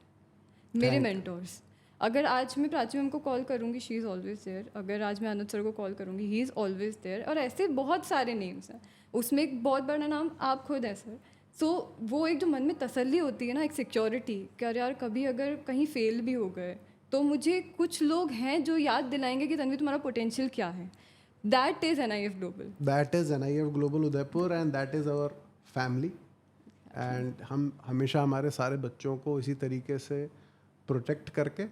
मेरे मेंटोर्स, अगर आज मैं प्राची मैम को कॉल करूँगी, शी इज़ ऑलवेज देयर। अगर आज मैं अनुज सर को कॉल करूँगी, ही इज़ ऑलवेज देयर। और ऐसे बहुत सारे नेम्स हैं, उसमें एक बहुत बड़ा नाम आप खुद हैं सर। सो वो एक जो मन में तसल्ली होती है ना, एक सिक्योरिटी कि अरे यार कभी अगर कहीं फेल भी हो गए तो मुझे कुछ लोग हैं जो याद दिलाएंगे कि तन्वी तुम्हारा पोटेंशियल क्या है। That is NIF global. That is NIF global Udaipur and that is our family. एंड हम हमेशा हमारे सारे बच्चों को इसी तरीके से प्रोटेक्ट करके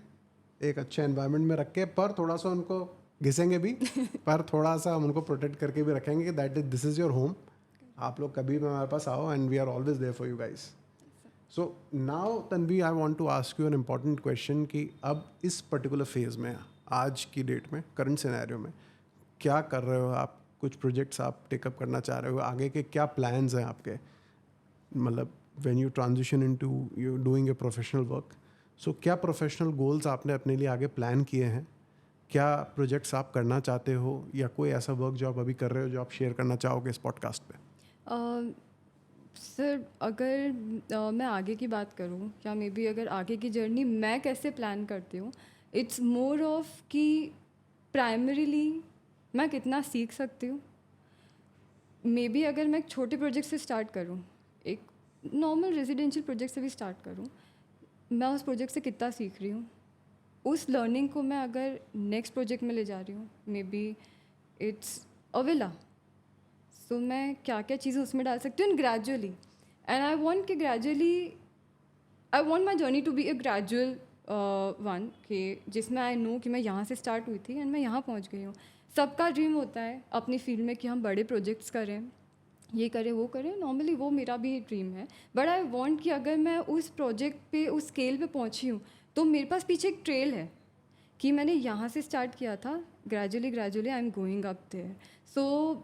एक अच्छे एनवायरनमेंट में रख के, पर थोड़ा सा उनको घिसेंगे भी पर थोड़ा सा हम उनको प्रोटेक्ट करके भी रखेंगे कि that is this is your home. आप लोग कभी भी हमारे पास आओ and we are always there for you guys. So now Tanvi, I want to ask you an important question कि अब इस पर्टिकुलर फेज़ में, आज की डेट में, करंट सिनेरियो में क्या कर रहे हो आप? कुछ प्रोजेक्ट्स आप टेकअप करना चाह रहे हो? आगे के क्या प्लान्स हैं आपके? मतलब when you transition into you doing a professional work, so क्या प्रोफेशनल गोल्स आपने अपने लिए आगे प्लान किए हैं? क्या प्रोजेक्ट्स आप करना चाहते हो या कोई ऐसा वर्क जो आप अभी कर रहे हो जो आप शेयर करना चाहोगे इस पॉडकास्ट पे? सर अगर मैं आगे की बात करूँ या मे बी अगर आगे की जर्नी मैं कैसे प्लान करती हूँ, इट्स मोर ऑफ कि प्राइमरीली मैं कितना सीख सकती हूँ। मे बी अगर मैं एक छोटे प्रोजेक्ट से स्टार्ट करूँ, एक नॉर्मल रेजिडेंशियल प्रोजेक्ट से भी स्टार्ट करूँ, मैं उस प्रोजेक्ट से कितना सीख रही हूँ, उस लर्निंग को मैं अगर नेक्स्ट प्रोजेक्ट में ले जा रही हूँ, maybe it's a villa, so मैं क्या क्या चीज़ें उसमें डाल सकती हूँ and gradually, and I want कि gradually I want my journey to be a gradual one, कि जिसमें आई नो कि मैं यहाँ से स्टार्ट हुई थी एंड मैं यहाँ पहुँच गई हूँ। सबका ड्रीम होता है अपनी फील्ड में कि हम बड़े प्रोजेक्ट्स करें, ये करें वो करें, नॉर्मली वो मेरा भी ड्रीम है, बट आई वांट कि अगर मैं उस प्रोजेक्ट पे उस स्केल पे पहुंची हूँ तो मेरे पास पीछे एक ट्रेल है कि मैंने यहाँ से स्टार्ट किया था, gradually I am going up there. So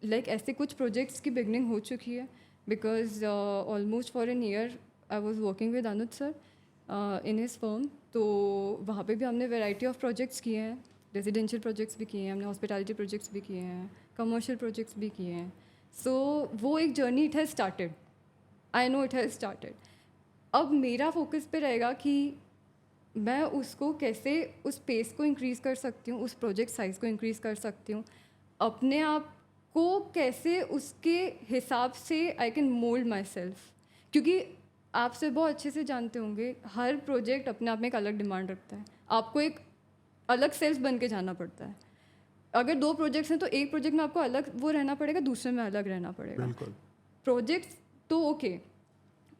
like ऐसे कुछ प्रोजेक्ट्स की बिगनिंग हो चुकी है, because almost for an year I was working with Anuj sir in his firm. तो वहाँ पे भी हमने वैरायटी ऑफ प्रोजेक्ट्स किए हैं, रेजिडेंशियल प्रोजेक्ट्स भी किए हैं हमने, हॉस्पिटैलिटी प्रोजेक्ट्स भी किए हैं, कमर्शियल प्रोजेक्ट्स भी किए हैं. सो वो एक journey it has started, I know it has started. अब मेरा फोकस पे रहेगा कि मैं उसको कैसे, उस पेस को इंक्रीज़ कर सकती हूँ, उस प्रोजेक्ट साइज़ को इंक्रीज़ कर सकती हूँ, अपने आप को कैसे उसके हिसाब से I can mould my self. क्योंकि आप से बहुत अच्छे से जानते होंगे, हर प्रोजेक्ट अपने आप में एक अलग डिमांड रखता है. आपको एक अलग सेल्फ बन के जाना पड़ता है. अगर 2 प्रोजेक्ट्स हैं तो एक प्रोजेक्ट में आपको अलग वो रहना पड़ेगा, दूसरे में अलग रहना पड़ेगा. बिल्कुल. प्रोजेक्ट्स तो ओके,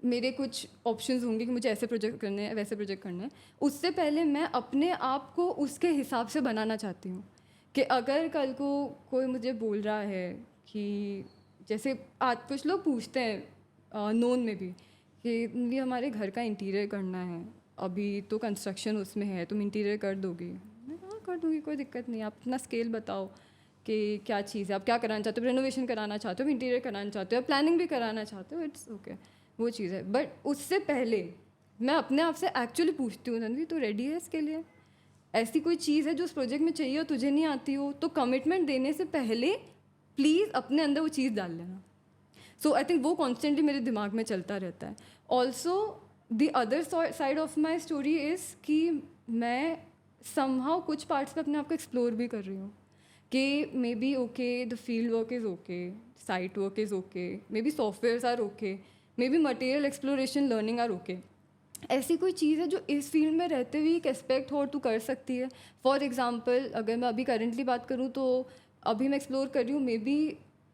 मेरे कुछ ऑप्शंस होंगे कि मुझे ऐसे प्रोजेक्ट करने हैं, वैसे प्रोजेक्ट करने हैं. उससे पहले मैं अपने आप को उसके हिसाब से बनाना चाहती हूँ कि अगर कल को कोई मुझे बोल रहा है कि, जैसे आज कुछ लोग पूछते हैं नोन में भी कि भी हमारे घर का इंटीरियर करना है, अभी तो कंस्ट्रक्शन उसमें है, तुम इंटीरियर कर दोगी? मैं हाँ कर दूँगी, कोई दिक्कत नहीं. आप अपना स्केल बताओ कि क्या चीज़ है, आप क्या कराना चाहते हो, रेनोवेशन कराना चाहते हो, इंटीरियर कराना चाहते हो, प्लानिंग भी कराना चाहते हो, इट्स ओके, वो चीज़ है. बट उससे पहले मैं अपने आप से एक्चुअली पूछती हूँ, तन्वी तो रेडी है इसके लिए? ऐसी कोई चीज़ है जो उस प्रोजेक्ट में चाहिए और तुझे नहीं आती हो, तो कमिटमेंट देने से पहले प्लीज़ अपने अंदर वो चीज़ डाल लेना. सो आई थिंक वो कॉन्स्टेंटली मेरे दिमाग में चलता रहता है. Also the other side of my story is कि मैं समहाउ कुछ पार्ट्स पे अपने आप को एक्सप्लोर भी कर रही हूँ कि maybe okay the field work is okay, site work is okay, maybe softwares are okay, maybe material exploration learning are okay. ऐसी कोई चीज़ है जो इस फील्ड में रहते हुए एक एस्पेक्ट हो और तू कर सकती है. फॉर एग्जाम्पल अगर मैं अभी करेंटली बात करूँ तो अभी मैं एक्सप्लोर कर रही हूँ, maybe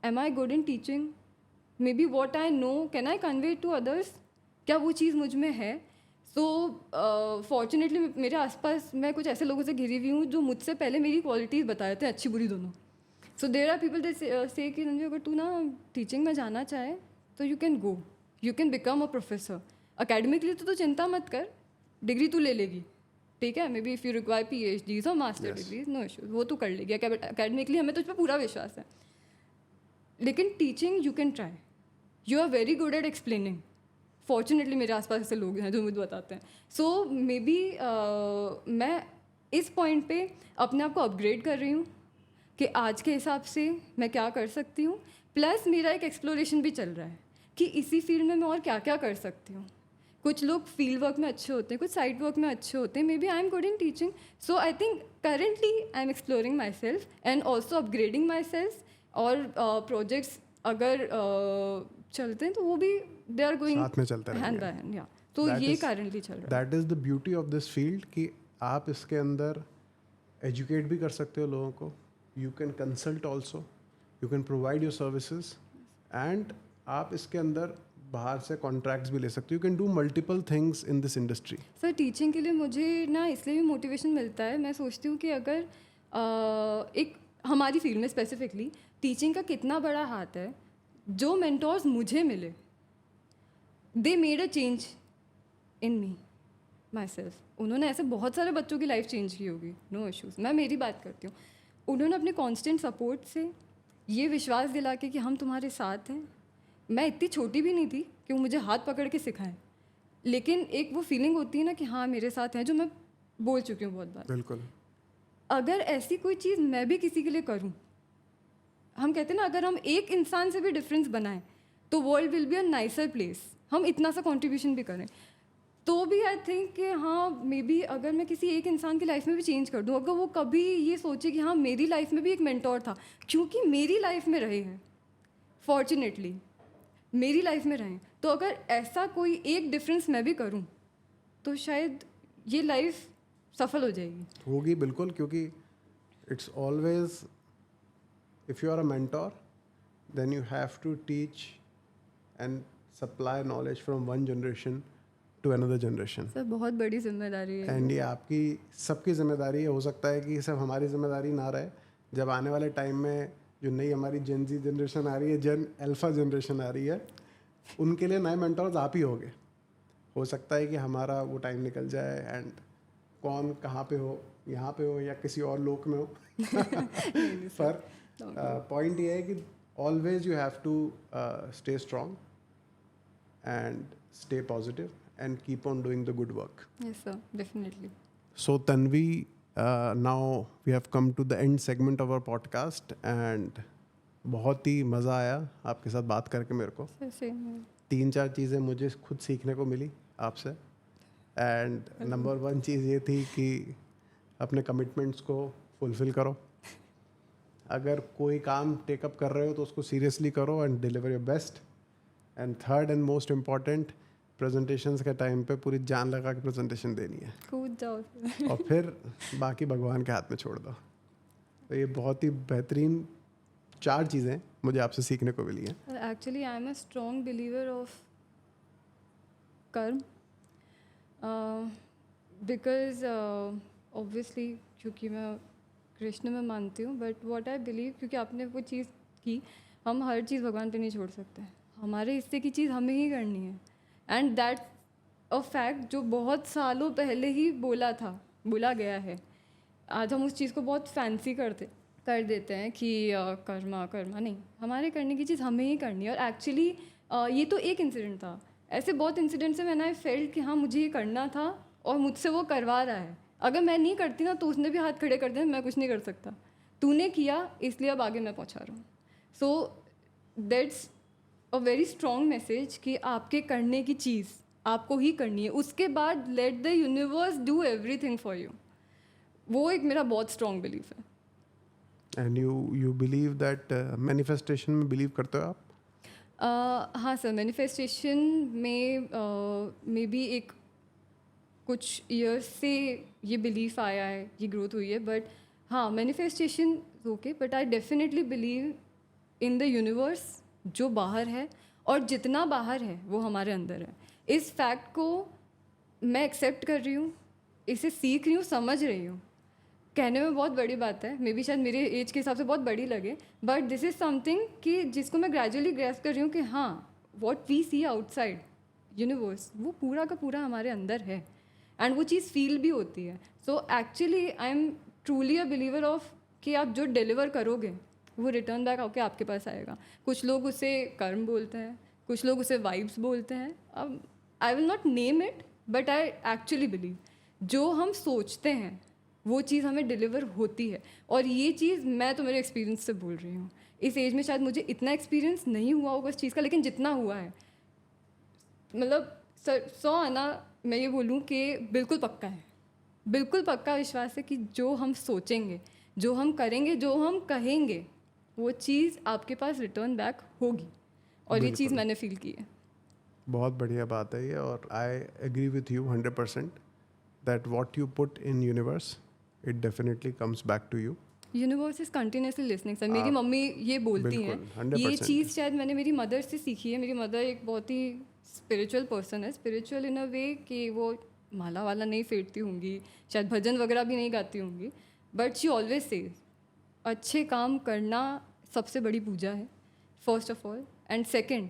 am I good in teaching, maybe what I know can I convey to others, क्या वो चीज़ मुझ में है. सो फॉर्चुनेटली मेरे आसपास मैं कुछ ऐसे लोगों से घिरी हुई हूँ जो मुझसे पहले मेरी क्वालिटीज़ बता देते हैं, अच्छी बुरी दोनों. सो देर आर पीपल दे से कि रणवीर अगर तू ना टीचिंग में जाना चाहे तो you can go, you can become a professor. Academically तो चिंता मत कर, डिग्री तू ले लेगी, ठीक है. May be if you require PhDs और मास्टर डिग्रीज, नो इशूज, वो तू कर लेगी. अकेडमिकली हमें तुझ पर पूरा विश्वास है. लेकिन teaching you can try, you are very good at explaining. Fortunately मेरे आसपास ऐसे लोग हैं जो मुझे बताते हैं. सो मे बी मैं इस पॉइंट पे अपने आप को अपग्रेड कर रही हूँ कि आज के हिसाब से मैं क्या कर सकती हूँ. प्लस मेरा एक एक्सप्लोरेशन भी चल रहा है कि इसी फील्ड में मैं और क्या क्या कर सकती हूँ. कुछ लोग फील्ड वर्क में अच्छे होते हैं, कुछ साइड वर्क में अच्छे होते हैं, maybe I am good in teaching. So I think currently I am exploring myself and also upgrading myself. और प्रोजेक्ट्स अगर चलते हैं तो वो भी दे आर गोइंग साथ में चलते रहेंगे. Hand by hand. या तो ये करेंटली चल रहा है. That is the beauty of this field कि आप इसके अंदर एजुकेट भी कर सकते हो लोगों को, you can consult also, you can provide your services, and आप इसके अंदर बाहर से कॉन्ट्रैक्ट्स भी ले सकते हो. You can do multiple things in this industry. Sir teaching के लिए मुझे ना इसलिए भी मोटिवेशन मिलता है. मैं सोचती हूँ कि अगर एक हमारी फील्ड में स्पेसिफिकली टीचिंग का कितना बड़ा हाथ है. जो मेंटोर्स मुझे मिले, they made a change in me my self. उन्होंने ऐसे बहुत सारे बच्चों की लाइफ चेंज की होगी, नो इश्यूज़. मैं मेरी बात करती हूँ. उन्होंने अपने कॉन्स्टेंट सपोर्ट से ये विश्वास दिला के कि हम तुम्हारे साथ हैं. मैं इतनी छोटी भी नहीं थी कि वो मुझे हाथ पकड़ के सिखाएं, लेकिन एक वो फीलिंग होती है ना कि हाँ मेरे साथ हैं, जो मैं बोल चुकी हूँ बहुत बार. बिल्कुल. अगर ऐसी कोई चीज़ मैं भी किसी के लिए करूँ, हम कहते हैं ना अगर हम एक इंसान से भी डिफरेंस बनाएं तो world will be a nicer place. हम इतना सा कंट्रीब्यूशन भी करें तो भी आई थिंक कि हाँ मे बी अगर मैं किसी एक इंसान की लाइफ में भी चेंज कर दूँ, अगर वो कभी ये सोचे कि हाँ मेरी लाइफ में भी एक मेंटोर था, क्योंकि मेरी लाइफ में रहे हैं, फॉर्चुनेटली मेरी लाइफ में रहे, तो अगर ऐसा कोई एक डिफरेंस मैं भी करूं तो शायद ये लाइफ सफल हो जाएगी. होगी बिल्कुल, क्योंकि it's always if you are a mentor then you have to teach and supply knowledge from one generation to another generation. Sir बहुत बड़ी जिम्मेदारी है. एंड ये आपकी सबकी जिम्मेदारी है. हो सकता है कि सिर्फ हमारी जिम्मेदारी ना रहे. जब आने वाले टाइम में जो नई हमारी जेन जी जनरेशन आ रही है, जेन अल्फा जनरेशन आ रही है, उनके लिए नए मेंटोर्स आप ही होगे. हो सकता है कि हमारा वो टाइम निकल जाए एंड कौन कहाँ पे हो, यहाँ पे हो या किसी और लोक में हो पर पॉइंट ये है कि always you have to stay strong and stay positive and keep on doing the good work. Yes, sir. Definitely. So Tanvi, now we have come to the end segment of our podcast and बहुत ही मज़ा आया आपके साथ बात करके मेरे को. Sir, same here. 3-4 चीज़ें मुझे खुद सीखने को मिली आपसे. एंड नंबर 1 चीज़ ये थी कि अपने कमिटमेंट्स को फुलफिल करो. अगर कोई काम टेकअप कर रहे हो तो उसको सीरियसली करो and deliver your best. And third and most important, presentations के टाइम पे पूरी जान लगा के प्रेजेंटेशन देनी है कूद जाओ. और फिर बाकी भगवान के हाथ में छोड़ दो. तो ये बहुत ही बेहतरीन 4 चीज़ें मुझे आपसे सीखने को मिली हैं. Actually, I am a strong believer of कर्म because obviously क्योंकि मैं कृष्ण में मानती हूँ, बट व्हाट आई बिलीव, क्योंकि आपने वो चीज़ की, हम हर चीज़ भगवान पे नहीं छोड़ सकते. हमारे हिस्से की चीज़ हमें ही करनी है. एंड दैट अ फैक्ट जो बहुत सालों पहले ही बोला गया है. आज हम उस चीज़ को बहुत फैंसी कर देते हैं कि कर्मा नहीं, हमारे करने की चीज़ हमें ही करनी है. और एक्चुअली ये तो एक इंसिडेंट था, ऐसे बहुत इंसिडेंट्स है मैंने आई फेल्ट कि हाँ मुझे ये करना था और मुझसे वो करवा रहा है. अगर मैं नहीं करती ना तो उसने भी हाथ खड़े कर दिया, मैं कुछ नहीं कर सकता. तूने किया इसलिए अब आगे मैं पहुंचा रहा हूँ. So that's a very strong message कि आपके करने की चीज़ आपको ही करनी है. उसके बाद let the universe do everything for you. वो एक मेरा बहुत स्ट्रॉन्ग बिलीफ है. And you believe that manifestation में बिलीव करते हो आप? हाँ सर, मैनिफेस्टेशन में भी एक कुछ ईयर्स से ये बिलीफ आया है, ये ग्रोथ हुई है. बट हाँ, manifestation okay, but I definitely believe in the universe जो बाहर है, और जितना बाहर है वो हमारे अंदर है. इस फैक्ट को मैं एक्सेप्ट कर रही हूँ, इसे सीख रही हूँ, समझ रही हूँ. कहने में बहुत बड़ी बात है, मे बी शायद मेरे एज के हिसाब से बहुत बड़ी लगे, बट दिस इज़ समथिंग कि जिसको मैं ग्रेजुअली ग्रेस्प कर रही हूँ कि हाँ, what we see outside universe वो पूरा का पूरा हमारे अंदर है. एंड वो चीज़ फील भी होती है. So actually I am truly a believer of कि आप जो डिलीवर करोगे वो रिटर्न बैक आके आपके पास आएगा. कुछ लोग उसे कर्म बोलते हैं, कुछ लोग उसे वाइब्स बोलते हैं. अब I will not name it, but I actually believe जो हम सोचते हैं वो चीज़ हमें डिलीवर होती है. और ये चीज़ मैं तो मेरे एक्सपीरियंस से बोल रही हूँ. इस एज में शायद मुझे इतना एक्सपीरियंस नहीं हुआ होगा इस चीज़ का, लेकिन जितना हुआ है, मतलब 100 आना मैं ये बोलूँ कि बिल्कुल पक्का है. बिल्कुल पक्का विश्वास है कि जो हम सोचेंगे, जो हम करेंगे, जो हम कहेंगे, वो चीज़ आपके पास रिटर्न बैक होगी. और ये चीज़ मैंने फील की है. बहुत बढ़िया बात है ये. और I agree with you 100% that what you put in universe it definitely comes back to you. Universe is continuously listening sir. मेरी मम्मी ये बोलती हैं. 100%. ये चीज़ शायद मैंने मेरी मदर से सीखी है. मेरी मदर एक बहुत ही स्पिरिचुअल पर्सन है. स्पिरिचुअल इन अ वे कि वो माला वाला नहीं फेरती होंगी, शायद भजन वगैरह भी नहीं गाती होंगी, बट शी ऑलवेज सेज अच्छे काम करना सबसे बड़ी पूजा है, first of all. And second,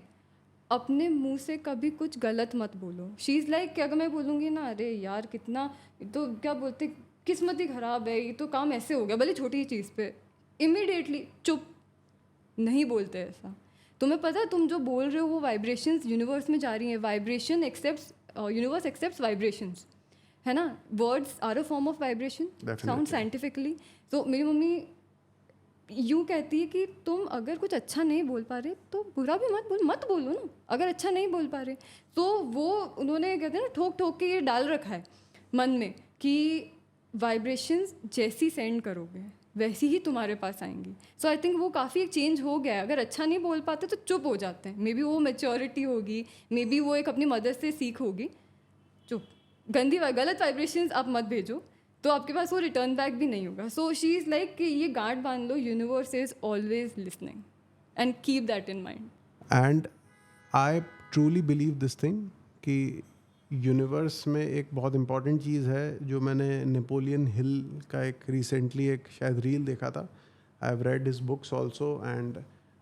अपने मुंह से कभी कुछ गलत मत बोलो. शी इज़ लाइक कि अगर मैं बोलूँगी ना, अरे यार कितना तो क्या बोलते, किस्मत ही ख़राब है, ये तो काम ऐसे हो गया, भले छोटी चीज़ पे, इमीडिएटली चुप. नहीं बोलते ऐसा. तुम्हें पता है तुम जो बोल रहे हो वो वाइब्रेशंस यूनिवर्स में जा रही हैं. Vibration accepts, universe accepts vibrations, है ना. Words are a form of vibration, sound scientifically. तो मेरी मम्मी यूँ कहती है कि तुम अगर कुछ अच्छा नहीं बोल पा रहे तो बुरा भी मत बोलो ना. अगर अच्छा नहीं बोल पा रहे तो वो उन्होंने कहते हैं ना ठोक ठोक के ये डाल रखा है मन में कि वाइब्रेशंस जैसी सेंड करोगे वैसी ही तुम्हारे पास आएंगी. सो आई थिंक वो काफ़ी चेंज हो गया है. अगर अच्छा नहीं बोल पाते तो चुप हो जाते हैं. मे बी वो मैच्योरिटी होगी, मे बी वो एक अपनी मदर से सीख होगी. चुप, गलत वाइब्रेशंस आप मत भेजो तो आपके पास वो रिटर्न बैक भी नहीं होगा. सो शी इज़ लाइक कि ये गांठ बांध लो, universe is always listening and keep that in mind. And I truly believe this thing कि यूनिवर्स में एक बहुत इंपॉर्टेंट चीज़ है जो मैंने नेपोलियन हिल का एक रिसेंटली एक शायद रील देखा था. I have read his books also and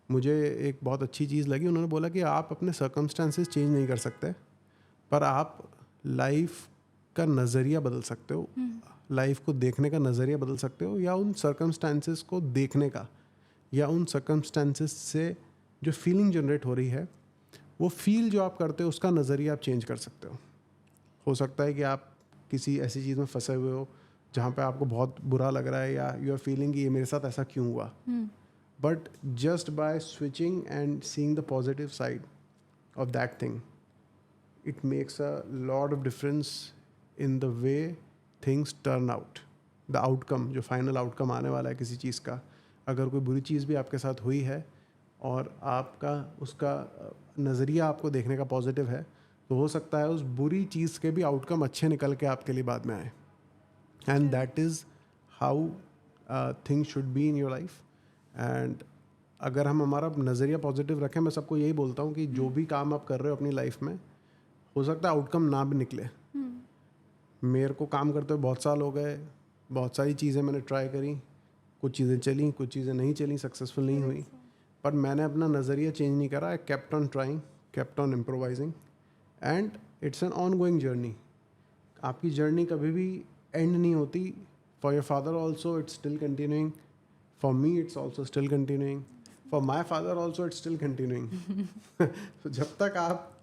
मुझे एक बहुत अच्छी चीज़ लगी. उन्होंने बोला कि आप अपने सर्कमस्टांसेस चेंज नहीं कर सकते, पर आप लाइफ का नज़रिया बदल सकते हो, लाइफ को देखने का नज़रिया बदल सकते हो, या उन सर्कमस्टांसेस को देखने का, या उन सर्कमस्टांसेस से जो फीलिंग जनरेट हो रही है, वो फील जो आप करते हो उसका नज़रिया आप चेंज कर सकते हो सकता है कि आप किसी ऐसी चीज़ में फंसे हुए हो जहाँ पे आपको बहुत बुरा लग रहा है, या यू आर फीलिंग कि ये मेरे साथ ऐसा क्यों हुआ, but just by switching and seeing the positive side of that thing, it makes a lot of difference in the way things turn out. The outcome, जो final outcome आने वाला है किसी चीज़ का, अगर कोई बुरी चीज़ भी आपके साथ हुई है और आपका उसका नज़रिया आपको देखने का पॉजिटिव है, तो हो सकता है उस बुरी चीज़ के भी आउटकम अच्छे निकल के आपके लिए बाद में आए. And that is how things should be in your life. And अगर हम हमारा नज़रिया पॉजिटिव रखें, मैं सबको यही बोलता हूँ कि जो भी काम आप कर रहे हो अपनी लाइफ में, हो सकता है आउटकम ना भी निकले. मेरे को काम करते हुए बहुत साल हो गए, बहुत सारी चीज़ें मैंने ट्राई करी, कुछ चीज़ें चली, कुछ चीज़ें नहीं चली, सक्सेसफुल नहीं हुई, पर मैंने अपना नज़रिया चेंज नहीं करा. I kept on trying, kept on improvising, and it's an on going journey. आपकी जर्नी कभी भी एंड नहीं होती. For your father also it's still continuing, for me it's also still continuing, for my father also it's still continuing. तो जब तक आप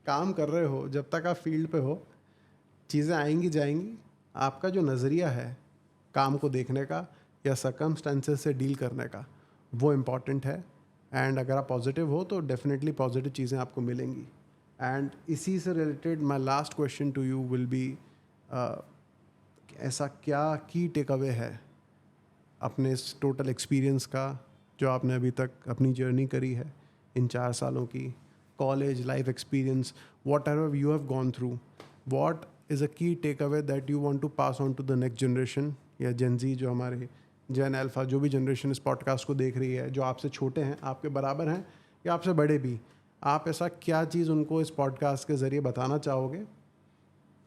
काम कर रहे हो, जब तक आप फील्ड पे हो, चीज़ें आएंगी जाएंगी. आपका जो नज़रिया है काम को देखने का या सर्कमस्टेंसेस से डील करने का, वो इम्पॉर्टेंट है. एंड अगर आप पॉजिटिव हो तो डेफिनेटली पॉजिटिव चीज़ें आपको मिलेंगी. एंड इसी से related my last question to you will be, ऐसा क्या की टेक अवे है अपने इस टोटल एक्सपीरियंस का जो आपने अभी तक अपनी जर्नी करी है इन 4 सालों की, college life experience, whatever you have gone through, what is a key takeaway that you want to pass on to the next generation या Gen Z, जो हमारे Gen Alpha, जो भी जनरेशन इस पॉडकास्ट को देख रही है, जो आपसे छोटे हैं, आपके बराबर हैं या आपसे बड़े भी, आप ऐसा क्या चीज़ उनको इस पॉडकास्ट के ज़रिए बताना चाहोगे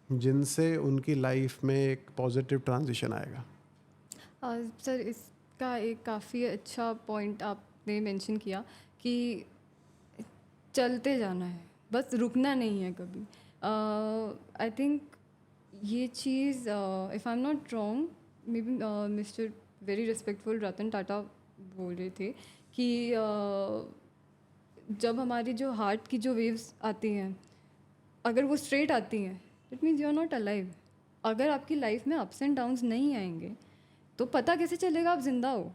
जिनसे उनकी लाइफ में एक पॉजिटिव ट्रांजिशन आएगा? सर, इसका एक काफ़ी अच्छा पॉइंट आपने मेंशन किया कि चलते जाना है, बस रुकना नहीं है कभी. आई थिंक ये चीज़, if I am not wrong, maybe mister very respectful Ratan Tata बोल रहे थे कि जब हमारी जो हार्ट की जो वेव्स आती हैं, अगर वो स्ट्रेट आती हैं, it means you are not alive. अगर आपकी लाइफ में अप्स एंड डाउन्स नहीं आएंगे तो पता कैसे चलेगा आप जिंदा हो.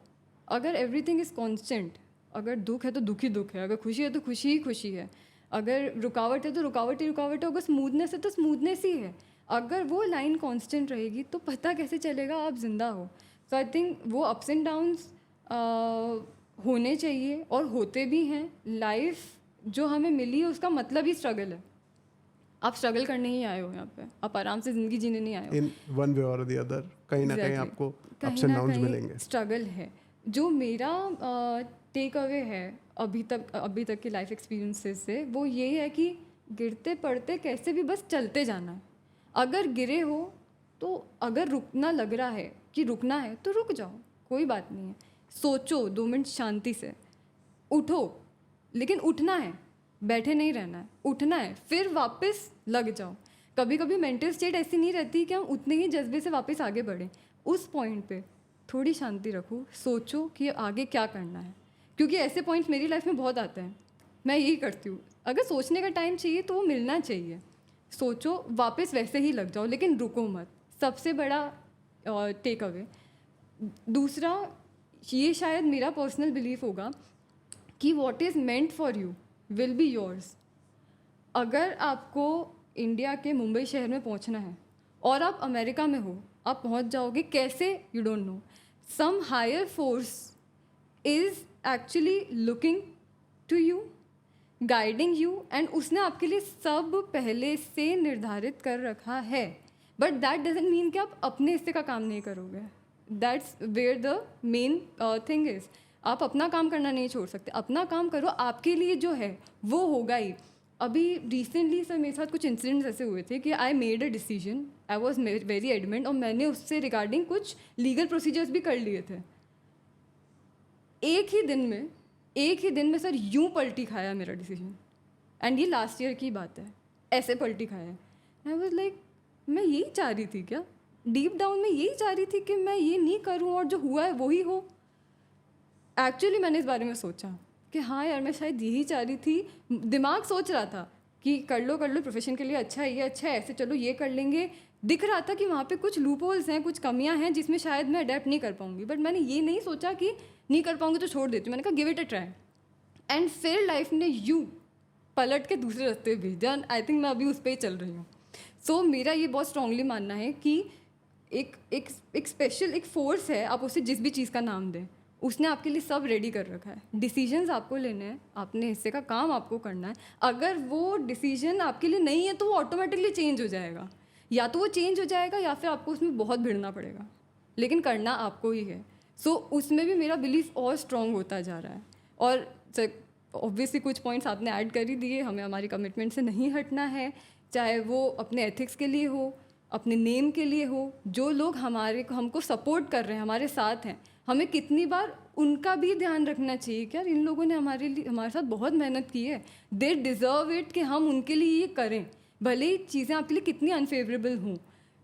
अगर एवरीथिंग इज़ कॉन्स्टेंट, अगर दुख है तो दुख ही दुख है, अगर खुशी है तो खुशी ही खुशी है, अगर रुकावट है तो रुकावट ही रुकावट है, अगर स्मूथनेस है तो स्मूथनेस ही है. अगर वो लाइन कांस्टेंट रहेगी तो पता कैसे चलेगा आप जिंदा हो. सो आई थिंक वो अप्स एंड डाउन्स होने चाहिए और होते भी हैं. लाइफ जो हमें मिली है उसका मतलब ही स्ट्रगल है. आप स्ट्रगल करने ही आए हो यहाँ पे, आप आराम से ज़िंदगी जीने नहीं आए हो. इन वन वे और द अदर कहीं ना कहीं आपको अप्स एंड डाउन्स मिलेंगे. स्ट्रगल है. जो मेरा टेक अवे है अभी तक के लाइफ एक्सपीरियंसेस से, वो ये है कि गिरते पड़ते कैसे भी बस चलते जाना है. अगर गिरे हो तो अगर रुकना लग रहा है कि रुकना है तो रुक जाओ, कोई बात नहीं है. सोचो 2 मिनट शांति से, उठो, लेकिन उठना है, बैठे नहीं रहना है, उठना है, फिर वापस लग जाओ. कभी कभी मेंटल स्टेट ऐसी नहीं रहती कि हम उतने ही जज्बे से वापस आगे बढ़ें. उस पॉइंट पे थोड़ी शांति रखो, सोचो कि आगे क्या करना है. क्योंकि ऐसे पॉइंट्स मेरी लाइफ में बहुत आते हैं. मैं यही करती हूँ, अगर सोचने का टाइम चाहिए तो वो मिलना चाहिए. सोचो, वापस वैसे ही लग जाओ, लेकिन रुको मत. सबसे बड़ा टेक अवे. दूसरा, ये शायद मेरा पर्सनल बिलीफ होगा कि what is meant for you will be yours. अगर आपको इंडिया के मुंबई शहर में पहुंचना है और आप अमेरिका में हो, आप पहुंच जाओगे कैसे, you don't know. Some higher force is actually looking to you, guiding you, and उसने आपके लिए सब पहले से निर्धारित कर रखा है. बट दैट डजंट मीन कि आप अपने हिस्से का काम नहीं करोगे. That's where the main thing is. आप अपना काम करना नहीं छोड़ सकते. अपना काम करो, आपके लिए जो है वो होगा ही. अभी रिसेंटली सर मेरे साथ कुछ इंसिडेंट्स ऐसे हुए थे कि I made a decision, I was very adamant, और मैंने उससे रिगार्डिंग कुछ लीगल प्रोसीजर्स भी कर लिए थे. एक ही दिन में सर यूं पलटी खाया मेरा डिसीजन. एंड ये लास्ट ईयर की बात है, ऐसे पलटी खाया. आई वॉज लाइक, मैं यही चाह रही थी क्या, डीप डाउन में यही चाह रही थी कि मैं ये नहीं करूँ और जो हुआ है वही हो। एक्चुअली मैंने इस बारे में सोचा कि हाँ यार, मैं शायद यही चाह रही थी। दिमाग सोच रहा था कि कर लो प्रोफेशन के लिए अच्छा है, ये अच्छा है, ऐसे चलो ये कर लेंगे। दिख रहा था कि वहाँ पे कुछ लूप होल्स हैं, कुछ कमियाँ हैं जिसमें शायद मैं अडेप्ट नहीं कर पाऊँगी, बट मैंने ये नहीं सोचा कि नहीं कर पाऊँगी तो छोड़ देती हूँ। मैंने कहा give it a try, and फिर लाइफ ने यूँ पलट के दूसरे रास्ते भेज दिया। आई थिंक मैं अभी उस पर ही चल रही हूँ। सो मेरा ये बहुत स्ट्रांगली मानना है कि एक स्पेशल एक फोर्स है, आप उसे जिस भी चीज़ का नाम दें, उसने आपके लिए सब रेडी कर रखा है। डिसीजंस आपको लेने हैं, अपने हिस्से का काम आपको करना है। अगर वो डिसीजन आपके लिए नहीं है तो वो ऑटोमेटिकली चेंज हो जाएगा, या तो वो चेंज हो जाएगा या फिर आपको उसमें बहुत भिड़ना पड़ेगा, लेकिन करना आपको ही है। सो उसमें भी मेरा बिलीफ और स्ट्रॉन्ग होता जा रहा है। और ऑब्वियसली कुछ पॉइंट्स आपने ऐड कर ही दिए, हमें हमारी कमिटमेंट से नहीं हटना है, चाहे वो अपने एथिक्स के लिए हो, अपने नेम के लिए हो। जो लोग हमको सपोर्ट कर रहे हैं, हमारे साथ हैं, हमें कितनी बार उनका भी ध्यान रखना चाहिए कि यार इन लोगों ने हमारे साथ बहुत मेहनत की है, दे डिज़र्व इट कि हम उनके लिए ये करें, भले ही चीज़ें आपके लिए कितनी अनफेवरेबल हों।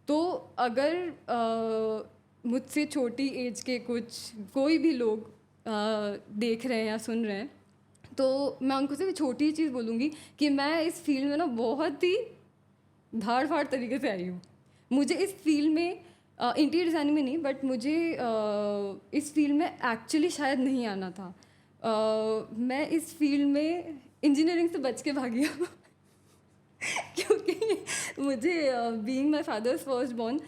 तो अगर मुझसे छोटी एज के कोई भी लोग देख रहे हैं या सुन रहे हैं, तो मैं उनको सिर्फ छोटी ही चीज़ बोलूँगी कि मैं इस फील्ड में ना बहुत ही धाड़ फाड़ तरीके से आई हूँ। मुझे इस फील्ड में इंटीरियर डिज़ाइनिंग में नहीं, बट मुझे इस फील्ड में एक्चुअली शायद नहीं आना था। मैं इस फील्ड में इंजीनियरिंग से बच के भागी हूँ क्योंकि मुझे being my father's first born,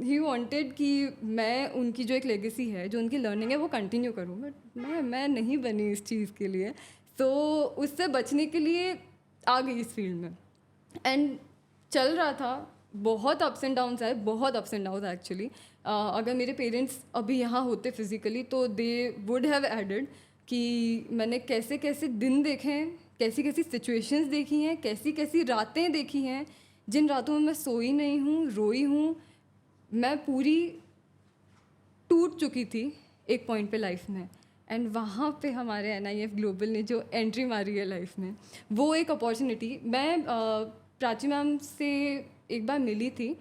he wanted कि मैं उनकी जो एक लेगेसी है, जो उनकी लर्निंग है, वो कंटिन्यू करूँ, बट मैं नहीं बनी इस चीज़ के लिए। तो उससे बचने के लिए आ गई इस फील्ड में, एंड चल रहा था। बहुत अप्स एंड डाउन्स आए, बहुत अप्स एंड डाउन्स एक्चुअली। अगर मेरे पेरेंट्स अभी यहाँ होते फिजिकली तो दे वुड हैव एडेड कि मैंने कैसे कैसे दिन देखे हैं, कैसी कैसी सिचुएशंस देखी हैं, कैसी कैसी रातें देखी हैं, जिन रातों में मैं सोई नहीं हूँ, रोई हूँ। मैं पूरी टूट चुकी थी एक पॉइंट पे लाइफ में, एंड वहाँ पे हमारे NIF ग्लोबल ने जो एंट्री मारी है लाइफ में, वो एक अपॉर्चुनिटी। मैं प्राची मैम से एक बार मिली थी,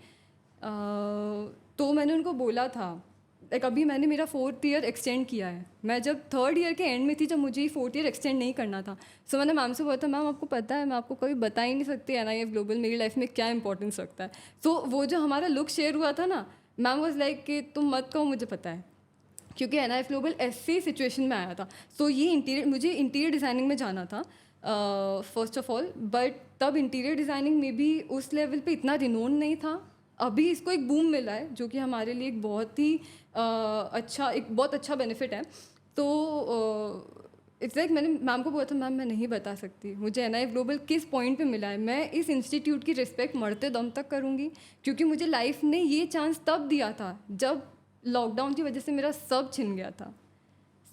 तो मैंने उनको बोला था, लाइक अभी मैंने मेरा 4th ईयर एक्सटेंड किया है। मैं जब 3rd ईयर के एंड में थी, जब मुझे 4th ईयर एक्सटेंड नहीं करना था, सो मैंने मैम से बोला था, मैम आपको पता है मैं आपको कभी बता ही नहीं सकती NIF ग्लोबल मेरी लाइफ में क्या इंपॉर्टेंस रखता है। सो वो जो हमारा लुक शेयर हुआ था ना, मैम वाज लाइक कि तुम मत कहो, मुझे पता है, क्योंकि NIF ग्लोबल ऐसी सिचुएशन में आया था। सो ये मुझे इंटीरियर डिज़ाइनिंग में जाना था फर्स्ट ऑफ ऑल, बट तब इंटीरियर डिज़ाइनिंग में भी उस लेवल पे इतना रिनोन नहीं था। अभी इसको एक बूम मिला है, जो कि हमारे लिए एक बहुत ही बहुत अच्छा बेनिफिट है। तो इट्स लाइक मैंने मैम को बोला था, मैम मैं नहीं बता सकती मुझे NIF ग्लोबल किस पॉइंट पे मिला है। मैं इस इंस्टीट्यूट की रिस्पेक्ट मरते दम तक करूँगी, क्योंकि मुझे लाइफ ने ये चांस तब दिया था जब लॉकडाउन की वजह से मेरा सब छिन गया था,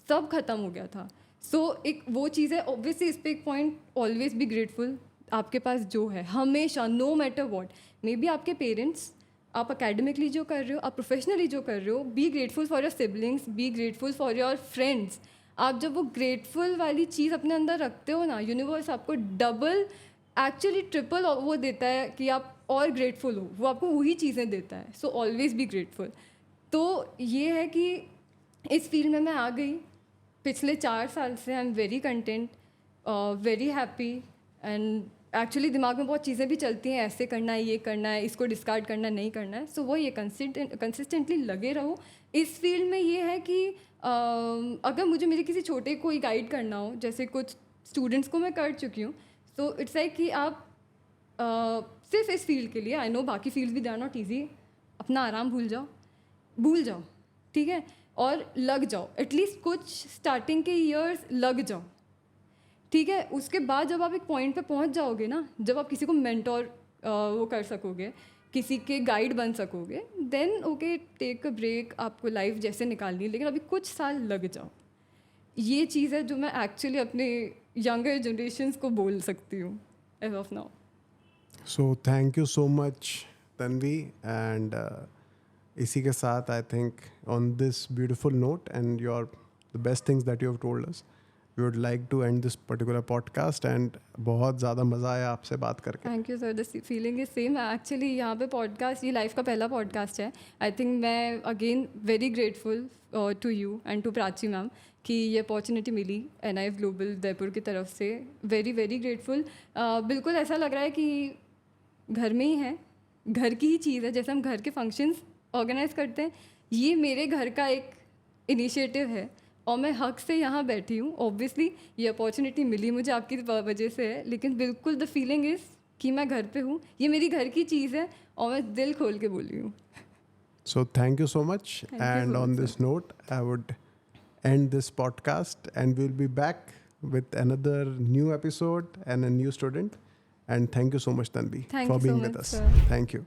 सब खत्म हो गया था। सो एक वो चीज़ है, ऑब्वियसली इस पर एक पॉइंट, ऑलवेज बी ग्रेटफुल। आपके पास जो है हमेशा, no matter what, maybe आपके पेरेंट्स, आप अकेडमिकली जो कर रहे हो, आप प्रोफेशनली जो कर रहे हो, be grateful for your siblings, be grateful for your friends. आप जब वो ग्रेटफुल वाली चीज़ अपने अंदर रखते हो ना, यूनिवर्स आपको डबल, एक्चुअली ट्रिपल वो देता है कि आप और ग्रेटफुल हो, वो आपको वही चीज़ें देता है। So always be grateful. तो ये है कि इस फील्ड में मैं आ गई पिछले 4 साल से। I am very content, very happy, and actually दिमाग में बहुत चीज़ें भी चलती हैं, ऐसे करना है, ये करना है, इसको डिस्कार्ड करना नहीं करना है। सो वो ये कंसिस्टेंटली लगे रहो। इस फील्ड में ये है कि अगर मुझे मेरे किसी छोटे कोई गाइड करना हो, जैसे कुछ स्टूडेंट्स को मैं कर चुकी हूँ, तो इट्स लाइक कि आप सिर्फ इस फील्ड के लिए, आई नो बाकी फील्ड भी दे आर नॉट ईजी, अपना आराम भूल जाओ, ठीक है, और लग जाओ। एटलीस्ट कुछ स्टार्टिंग के ईयर्स लग जाओ, ठीक है। उसके बाद जब आप एक पॉइंट पे पहुंच जाओगे ना, जब आप किसी को मेंटोर वो कर सकोगे, किसी के गाइड बन सकोगे, then okay, take a break, आपको लाइफ जैसे निकालनी है, लेकिन अभी कुछ साल लग जाओ। ये चीज़ है जो मैं एक्चुअली अपने यंगर जनरेशन्स को बोल सकती हूँ as of now. So thank you so much Tanvi, and इसी के साथ I think on this beautiful note and your the best things that you have told us, we would like to end this particular podcast and बहुत ज़्यादा मज़ा आया आपसे बात करके. Thank you sir, the feeling is same. Actually यहाँ पे podcast, ये लाइफ का पहला पॉडकास्ट है. आई थिंक मैं again very grateful to you and to Prachi ma'am कि ये अपॉर्चुनिटी मिली NIF ग्लोबल उदयपुर की तरफ से. Very very grateful. बिल्कुल ऐसा लग रहा है कि घर में ही है, घर की ही चीज़ है. जैसे हम घर के फंक्शंस ऑर्गेनाइज करते हैं, ये मेरे घर का एक इनिशिएटिव है और मैं हक से यहाँ बैठी हूँ. ऑब्वियसली ये अपॉर्चुनिटी मिली मुझे आपकी वजह से है, लेकिन बिल्कुल द फीलिंग इज़ कि मैं घर पे हूँ. ये मेरी घर की चीज़ है और मैं दिल खोल के बोली हूँ. So thank you so much. Thank you And so on much, this note, I would end this podcast and we'll be back with another new episode and a new student. And thank you so much, Tanvi, Thank for you so being much, with us. sir. Thank you.